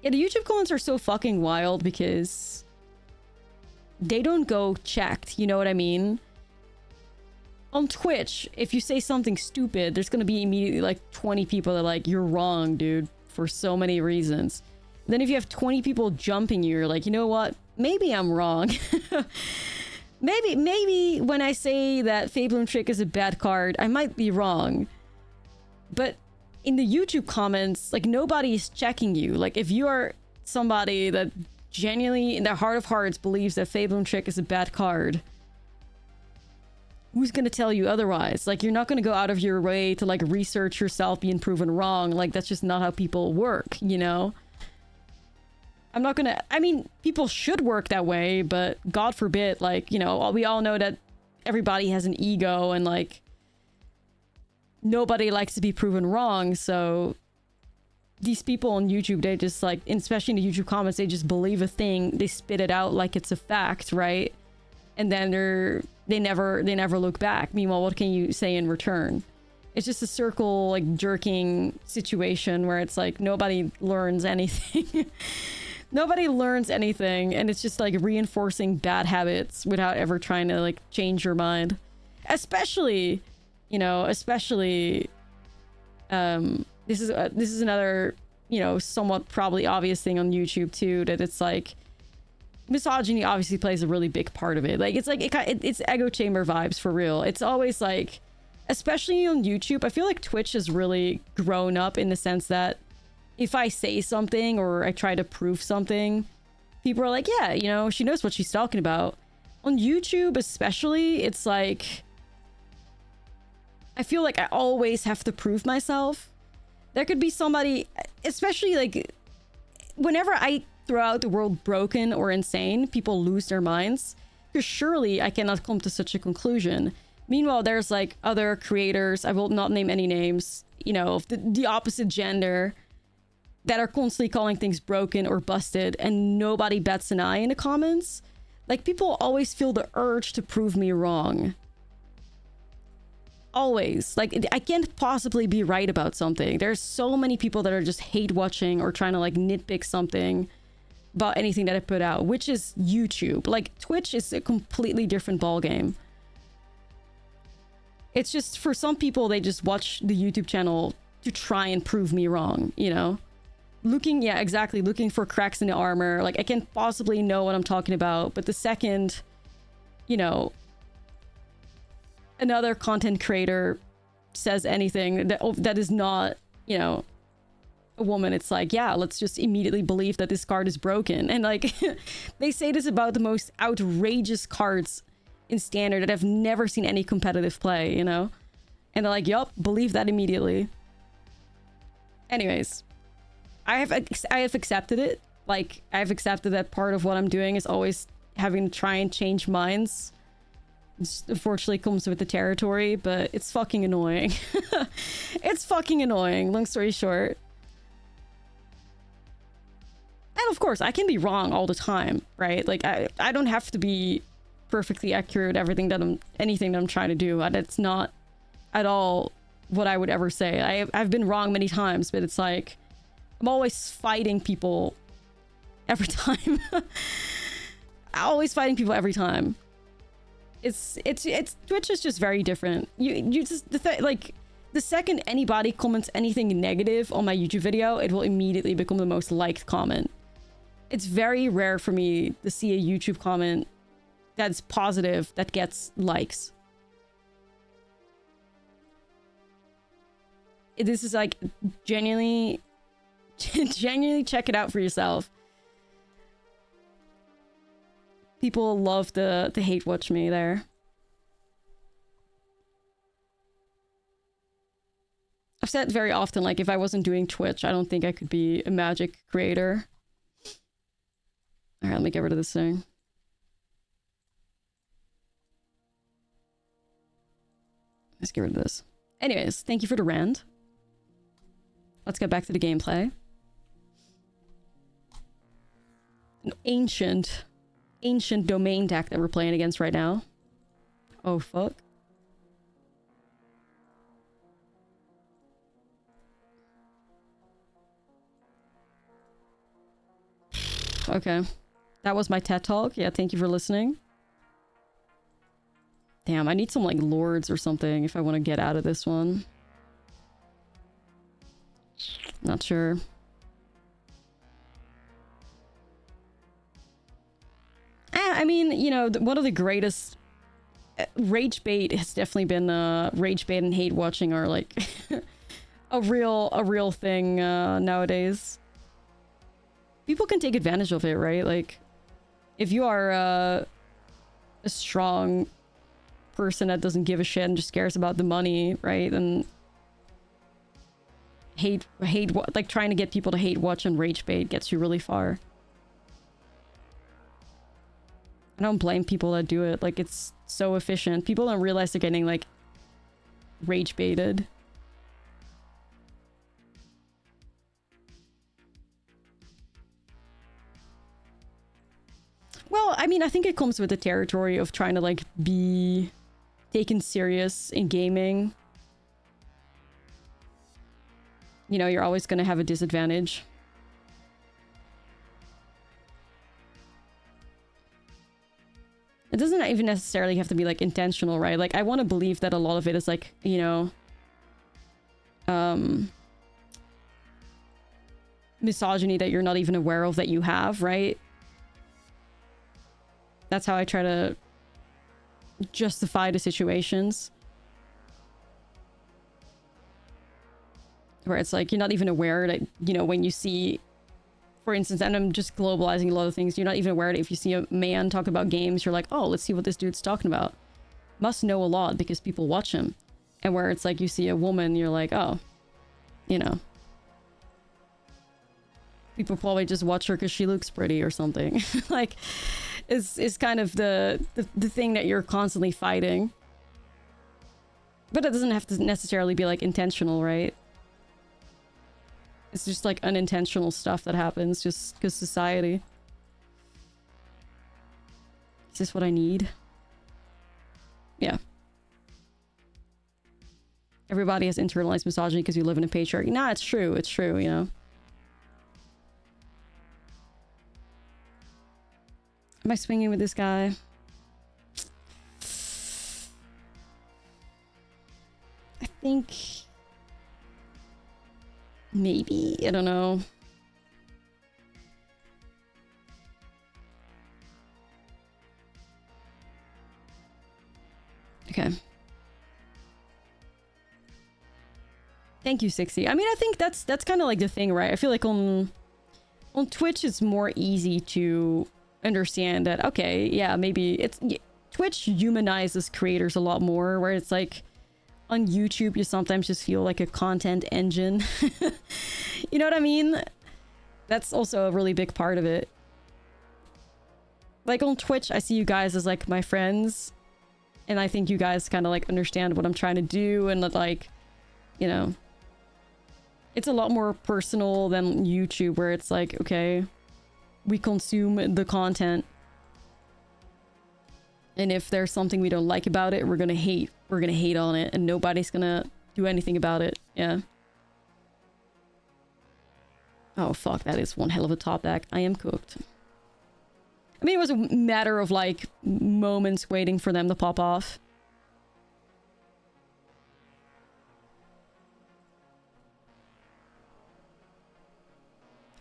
Yeah, the YouTube comments are so fucking wild because they don't go checked, you know what I mean? On Twitch, if you say something stupid, there's gonna be immediately like 20 people that are like, you're wrong, dude, for so many reasons. Then if you have 20 people jumping you, you're like, you know what? Maybe I'm wrong. Maybe when I say that Fabloom Trick is a bad card, I might be wrong. But in the YouTube comments, like, nobody is checking you. Like, if you are somebody that genuinely, in their heart of hearts, believes that Fabloom Trick is a bad card, who's gonna tell you otherwise? Like, you're not gonna go out of your way to, like, research yourself being proven wrong. Like, that's just not how people work, you know? I'm not gonna, I mean, people should work that way, but God forbid, like, you know, we all know that everybody has an ego and like nobody likes to be proven wrong. So these people on YouTube, they just like, especially in the YouTube comments, they just believe a thing, they spit it out like it's a fact, right? And then they never look back. Meanwhile, what can you say in return? It's just a circle like jerking situation where it's like nobody learns anything. Nobody learns anything, and it's just like reinforcing bad habits without ever trying to like change your mind. Especially, you know, this is another, you know, somewhat probably obvious thing on YouTube too, that it's like misogyny obviously plays a really big part of it. Like it's like it's echo chamber vibes for real. It's always like, especially on YouTube, I feel like Twitch has really grown up in the sense that if I say something or I try to prove something, people are like, yeah, you know, she knows what she's talking about. On YouTube especially, it's like, I feel like I always have to prove myself. There could be somebody, especially like, whenever I throw out the word broken or insane, people lose their minds. Because surely I cannot come to such a conclusion. Meanwhile, there's like other creators, I will not name any names, you know, of the opposite gender, that are constantly calling things broken or busted, and nobody bats an eye in the comments. Like, people always feel the urge to prove me wrong. Always. Like, I can't possibly be right about something. There's so many people that are just hate watching or trying to like nitpick something about anything that I put out, which is YouTube. Like, Twitch is a completely different ballgame. It's just, for some people, they just watch the YouTube channel to try and prove me wrong, you know? Looking for cracks in the armor. Like, I can't possibly know what I'm talking about, but the second, you know, another content creator says anything that is not, you know, a woman, it's like, yeah, let's just immediately believe that this card is broken. And like, they say this about the most outrageous cards in Standard that I've never seen any competitive play, you know? And they're like, yup, believe that immediately. Anyways, I have accepted it. Like, I've accepted that part of what I'm doing is always having to try and change minds. It unfortunately comes with the territory, but it's fucking annoying. It's fucking annoying, long story short. And of course, I can be wrong all the time, right? Like, I don't have to be perfectly accurate at anything that I'm trying to do. That's not at all what I would ever say. I've been wrong many times, but it's like, I'm always fighting people every time. Always fighting people every time. It's Twitch is just very different. You just, like, the second anybody comments anything negative on my YouTube video, it will immediately become the most liked comment. It's very rare for me to see a YouTube comment that's positive that gets likes. This is like, genuinely check it out for yourself. People love to hate watch me there. I've said very often, like, if I wasn't doing Twitch, I don't think I could be a Magic creator. Alright, let me get rid of this thing. Let's get rid of this. Anyways, thank you for the rant. Let's get back to the gameplay. An ancient domain deck that we're playing against right now. Oh, fuck. Okay. That was my TED Talk. Yeah, thank you for listening. Damn, I need some, like, lords or something if I want to get out of this one. Not sure. I mean, you know, one of the greatest... Rage bait has definitely been... Rage bait and hate watching are, like... a real thing nowadays. People can take advantage of it, right? Like, if you are a strong person that doesn't give a shit and just cares about the money, right? And hate like trying to get people to hate watch and rage bait gets you really far. I don't blame people that do it. Like, it's so efficient. People don't realize they're getting, like, rage baited. Well, I mean, I think it comes with the territory of trying to, like, be taken serious in gaming. You know, you're always going to have a disadvantage. It doesn't even necessarily have to be, like, intentional, right? Like, I want to believe that a lot of it is, like, you know... misogyny that you're not even aware of that you have, right? That's how I try to justify the situations. Where it's like, you're not even aware that, you know, when you see... For instance, and I'm just globalizing a lot of things, you're not even aware that if you see a man talk about games, you're like, oh, let's see what this dude's talking about. Must know a lot because people watch him. And where it's like you see a woman, you're like, oh, you know. People probably just watch her because she looks pretty or something. Like, it's kind of the thing that you're constantly fighting. But it doesn't have to necessarily be, like, intentional, right? It's just, like, unintentional stuff that happens just because society. Is this what I need? Yeah. Everybody has internalized misogyny because you live in a patriarchy. Nah, it's true. It's true, you know? Am I swinging with this guy? I think... maybe. I don't know. Okay. Thank you, 60. I mean, I think that's kind of like the thing, right? I feel like on Twitch it's more easy to understand that, okay, yeah, maybe it's... Twitch humanizes creators a lot more, where it's like... On YouTube, you sometimes just feel like a content engine. You know what I mean? That's also a really big part of it. Like on Twitch, I see you guys as like my friends. And I think you guys kind of like understand what I'm trying to do. And that, like, you know, it's a lot more personal than YouTube, where it's like, okay, we consume the content. And if there's something we don't like about it, we're gonna hate. We're gonna hate on it, and nobody's gonna do anything about it. Yeah. Oh, fuck, that is one hell of a top deck. I am cooked. I mean, it was a matter of, like, moments waiting for them to pop off.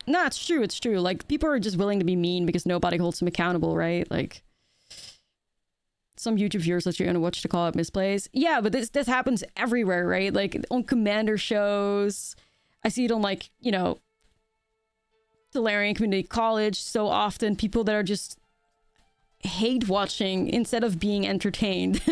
No, it's true, it's true. Like, people are just willing to be mean because nobody holds them accountable, right? Like... Some YouTube viewers that you're gonna watch to call out misplays. Yeah, but this happens everywhere, right? Like on Commander shows. I see it on, like, you know, Tolarian Community College so often. People that are just hate watching instead of being entertained.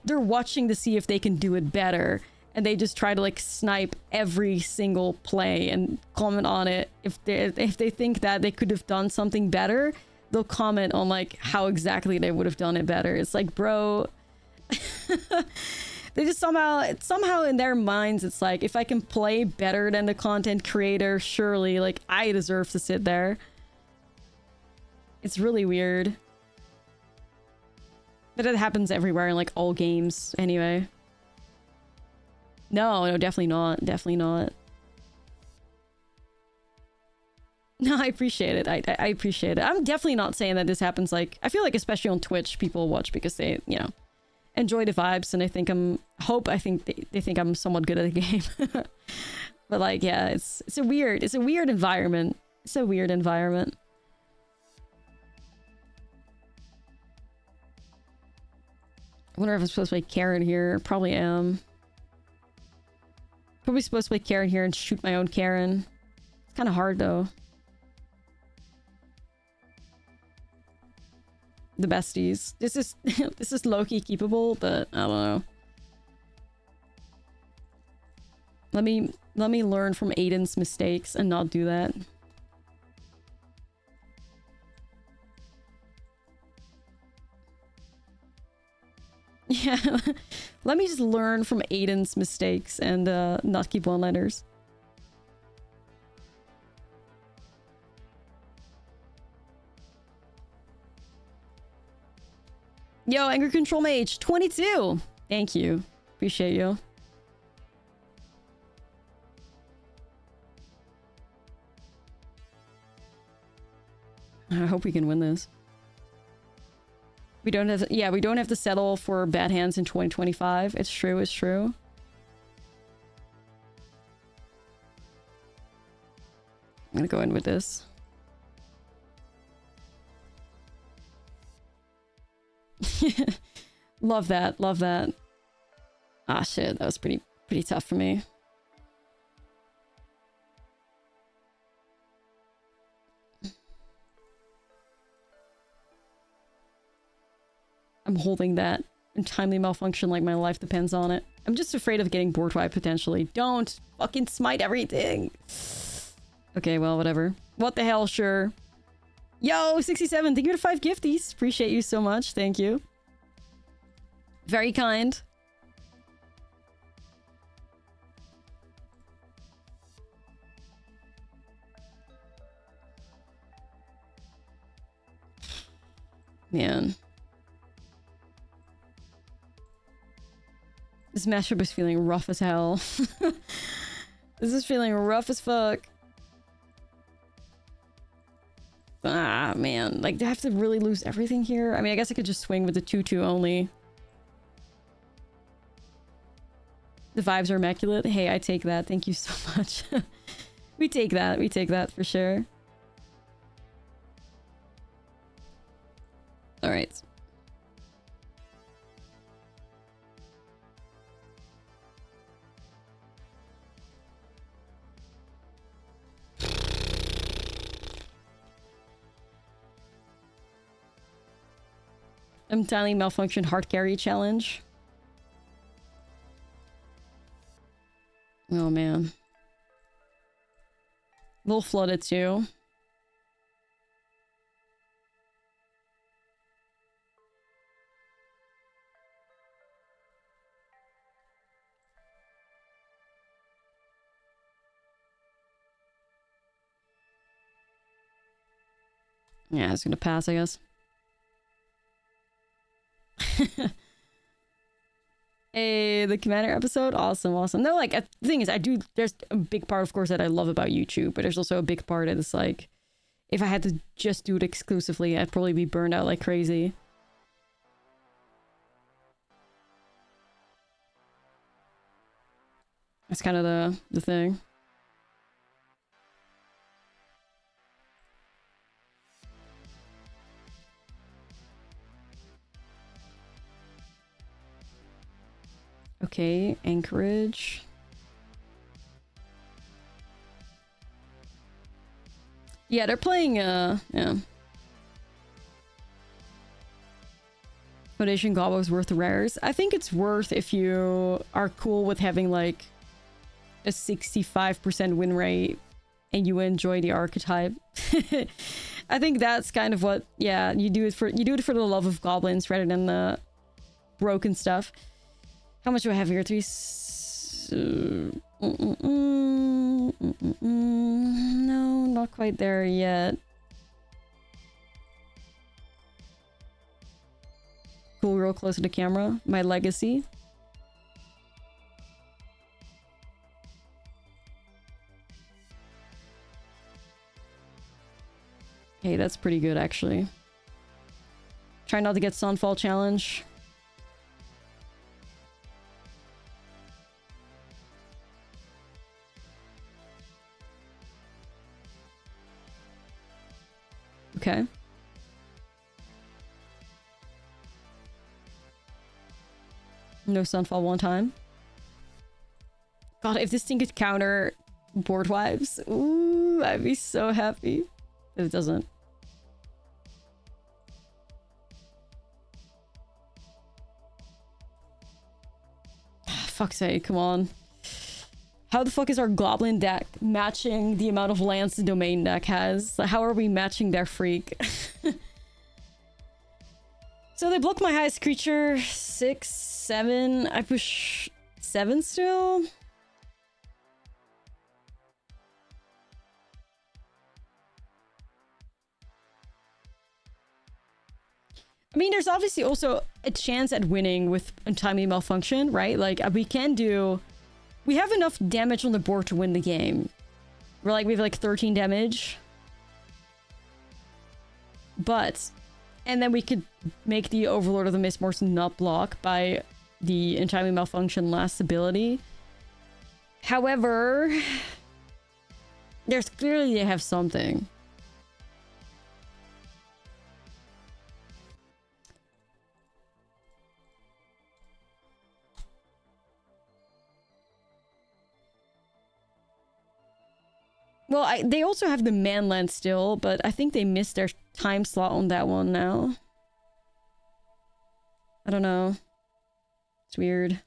They're watching to see if they can do it better. And they just try to, like, snipe every single play and comment on it. If they think that they could have done something better, they'll comment on, like, how exactly they would have done it better. It's like, bro... They just somehow in their minds, it's like, if I can play better than the content creator, surely, like, I deserve to sit there. It's really weird. But it happens everywhere in, like, all games, anyway. No, definitely not. Definitely not. No, I appreciate it. I appreciate it. I'm definitely not saying that this happens, like... I feel like especially on Twitch, people watch because they, you know, enjoy the vibes, and I think they think I'm somewhat good at the game. But, like, yeah, it's a weird environment. It's a weird environment. I wonder if I'm supposed to play Karen here. Probably am. Probably supposed to play Karen here and shoot my own Karen. It's kind of hard, though. The besties. This is low-key keepable, but I don't know. Let me learn from Aiden's mistakes and not do that. Yeah, let me just learn from Aiden's mistakes and not keep one-liners. Yo, Angry Control Mage, 22! Thank you. Appreciate you. I hope we can win this. We don't have to, yeah, we don't have to settle for bad hands in 2025. It's true, it's true. I'm gonna go in with this. Love that, love that. Ah shit, that was pretty tough for me. I'm holding that untimely malfunction like my life depends on it. I'm just afraid of getting board wiped potentially. Don't fucking smite everything. Okay, well, whatever. What the hell, sure. Yo, 67, thank you for 5 gifties. Appreciate you so much. Thank you. Very kind. Man. This matchup is feeling rough as hell. This is feeling rough as fuck. Ah, man. Like, do I have to really lose everything here? I mean, I guess I could just swing with the 2-2 only. The vibes are immaculate. Hey, I take that. Thank you so much. We take that. We take that for sure. Alright. Entirely malfunction hard carry challenge. Oh man. A little flooded too. Yeah, it's gonna pass, I guess. Hey, the Commander episode? Awesome, awesome. No, like, the thing is, there's a big part, of course, that I love about YouTube, but there's also a big part that is like, if I had to just do it exclusively, I'd probably be burned out like crazy. That's kind of the thing. Okay, Anchorage. Yeah, they're playing, yeah. Foundation Gobbo's worth the rares. I think it's worth if you are cool with having, like, a 65% win rate and you enjoy the archetype. I think that's kind of what, yeah, you do it for the love of goblins rather than the broken stuff. How much do I have here? No, not quite there yet. Cool, real close to the camera. My legacy. Hey, that's pretty good, actually. Try not to get Sunfall challenge. Okay. No Sunfall one time. God, if this thing could counter board wipes, ooh, I'd be so happy. But it doesn't. Fuck's sake, come on. How the fuck is our Goblin deck matching the amount of lands the Domain deck has? How are we matching their freak? So they block my highest creature, 6, 7. I push 7 still. I mean, there's obviously also a chance at winning with Untimely Malfunction, right? Like, we can do... We have enough damage on the board to win the game. We have like 13 damage. But... And then we could make the Overlord of the Mistborn not block by the Untimely Malfunction last ability. However... There's clearly they have something. Well, they also have the Manland still, but I think they missed their time slot on that one now. I don't know. It's weird.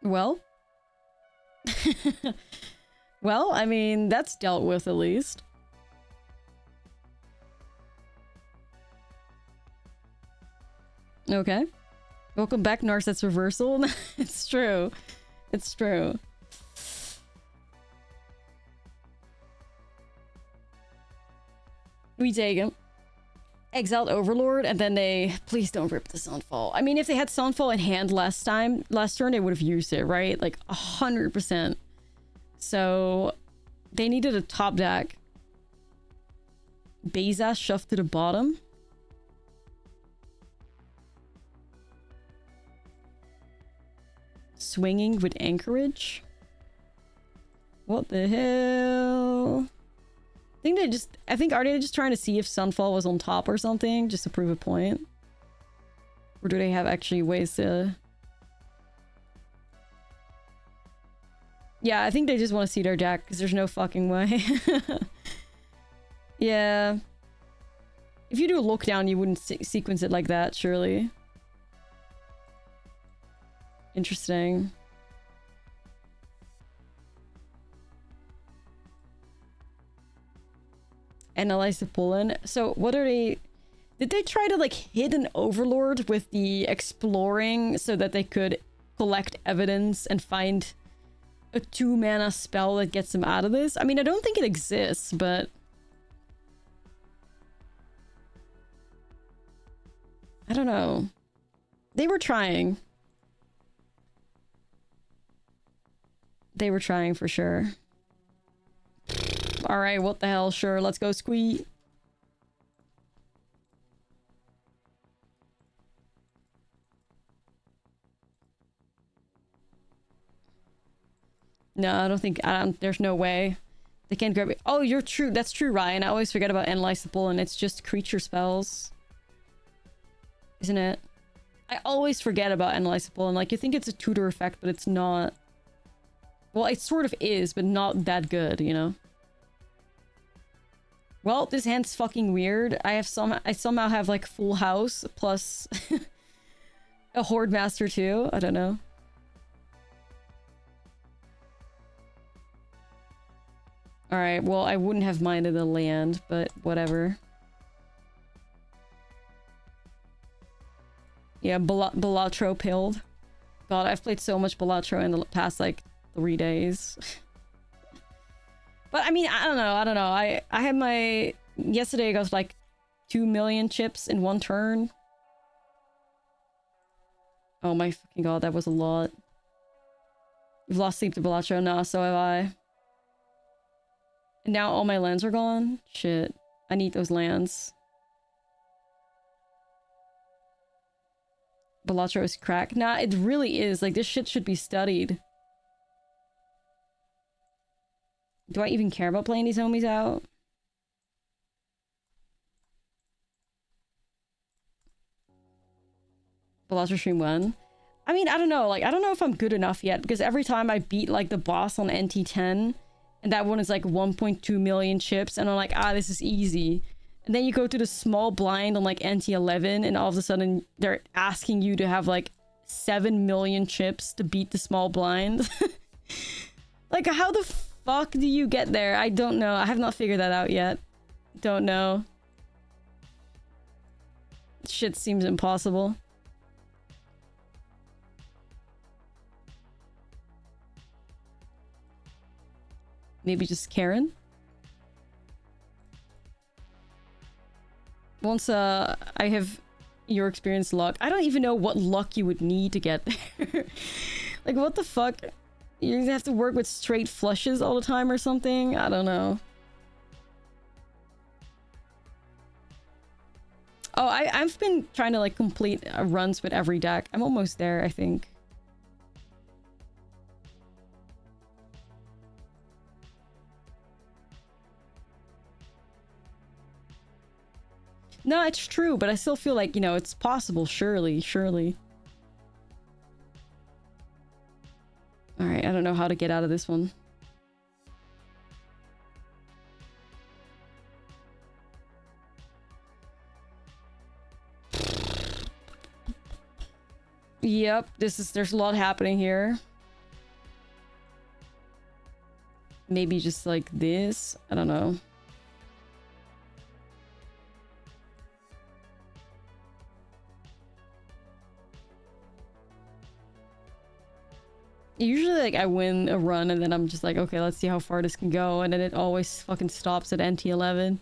Well? Well, I mean, that's dealt with at least. Okay. Welcome back, Narset's Reversal. It's true. It's true. We take him. Exiled Overlord, and then they... Please don't rip the Sunfall. I mean, if they had Sunfall in hand last turn, they would have used it, right? Like, 100%. So, they needed a top deck. Beza shoved to the bottom. Swinging with Anchorage. What the hell? I think are they just trying to see if Sunfall was on top or something, just to prove a point? Or do they have actually ways to... Yeah, I think they just want to see their deck, because there's no fucking way. Yeah. If you do a lockdown, you wouldn't sequence it like that, surely. Interesting. Analyze the pollen. So what are they... Did they try to like hit an Overlord with the exploring so that they could collect evidence and find a 2-mana spell that gets them out of this? I mean, I don't think it exists, but... I don't know. They were trying. They were trying for sure. Alright, what the hell? Sure, let's go squeak. No, I don't think... there's no way. They can't grab it. Oh, you're true. That's true, Ryan. I always forget about Analyze the Pollen. It's just creature spells. Isn't it? I always forget about Analyze the Pollen. Like, you think it's a tutor effect, but it's not. Well, it sort of is, but not that good, you know? Well, this hand's fucking weird. I somehow have like full house plus a Horde Master too. I don't know. Alright, well, I wouldn't have minded a land, but whatever. Yeah, Balatro pilled. God, I've played so much Balatro in the past like 3 days. But I mean, I don't know. I had my... Yesterday I got like 2 million chips in one turn. Oh my fucking god, that was a lot. You've lost sleep to Balatro? Nah, so have I. And now all my lands are gone? Shit. I need those lands. Balatro is crack. Nah, it really is. Like, this shit should be studied. Do I even care about playing these homies out? Balatro stream 1? I mean, I don't know. Like, I don't know if I'm good enough yet, because every time I beat, like, the boss on NT10, And that one is like 1.2 million chips. And I'm like, ah, this is easy. And then you go to the small blind on like NT11 and all of a sudden they're asking you to have like 7 million chips to beat the small blind. Like, how the fuck do you get there? I don't know. I have not figured that out yet. Don't know. Shit seems impossible. Maybe just Karen? Once I have your experience luck. I don't even know what luck you would need to get there. Like, what the fuck? You have to work with straight flushes all the time or something? I don't know. Oh, I've been trying to like complete runs with every deck. I'm almost there, I think. No, it's true, but I still feel like, you know, it's possible. Surely, surely. Alright, I don't know how to get out of this one. Yep, there's a lot happening here. Maybe just like this? I don't know. Usually, like, I win a run and then I'm just like, okay, let's see how far this can go. And then it always fucking stops at NT11.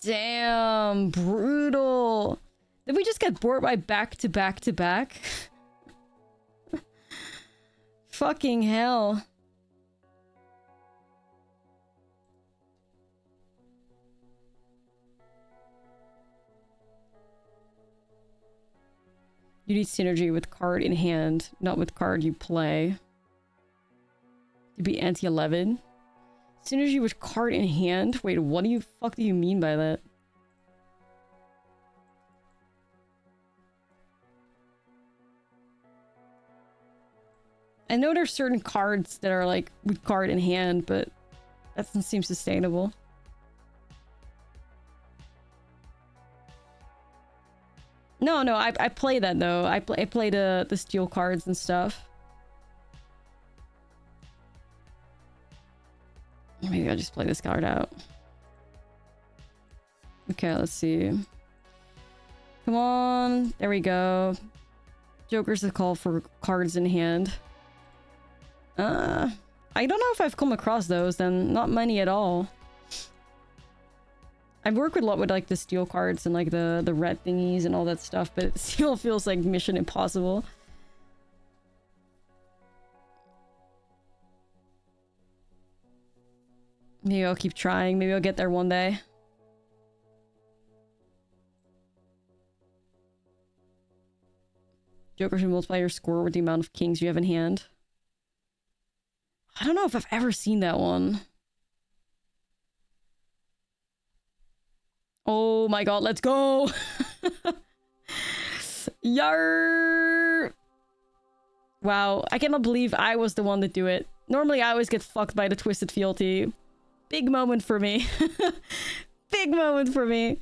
Damn, brutal. Did we just get bored by back to back to back? Fucking hell. You need synergy with card in hand, not with card you play. To be anti-11. Synergy with card in hand? Wait, what do you fuck do you mean by that? I know there's certain cards that are like with card in hand, but that doesn't seem sustainable. No, I play that though. I play the steel cards and stuff. Maybe I'll just play this card out. Okay, let's see. Come on. There we go. Joker's a call for cards in hand. I don't know if I've come across those, then not many at all. I've worked with a lot with like the steel cards and like the red thingies and all that stuff, but it still feels like Mission Impossible. Maybe I'll keep trying. Maybe I'll get there one day. Joker should multiply your score with the amount of kings you have in hand. I don't know if I've ever seen that one. Oh my god, let's go! Yarr! Wow, I cannot believe I was the one to do it. Normally I always get fucked by the Twisted Fealty. Big moment for me. Big moment for me.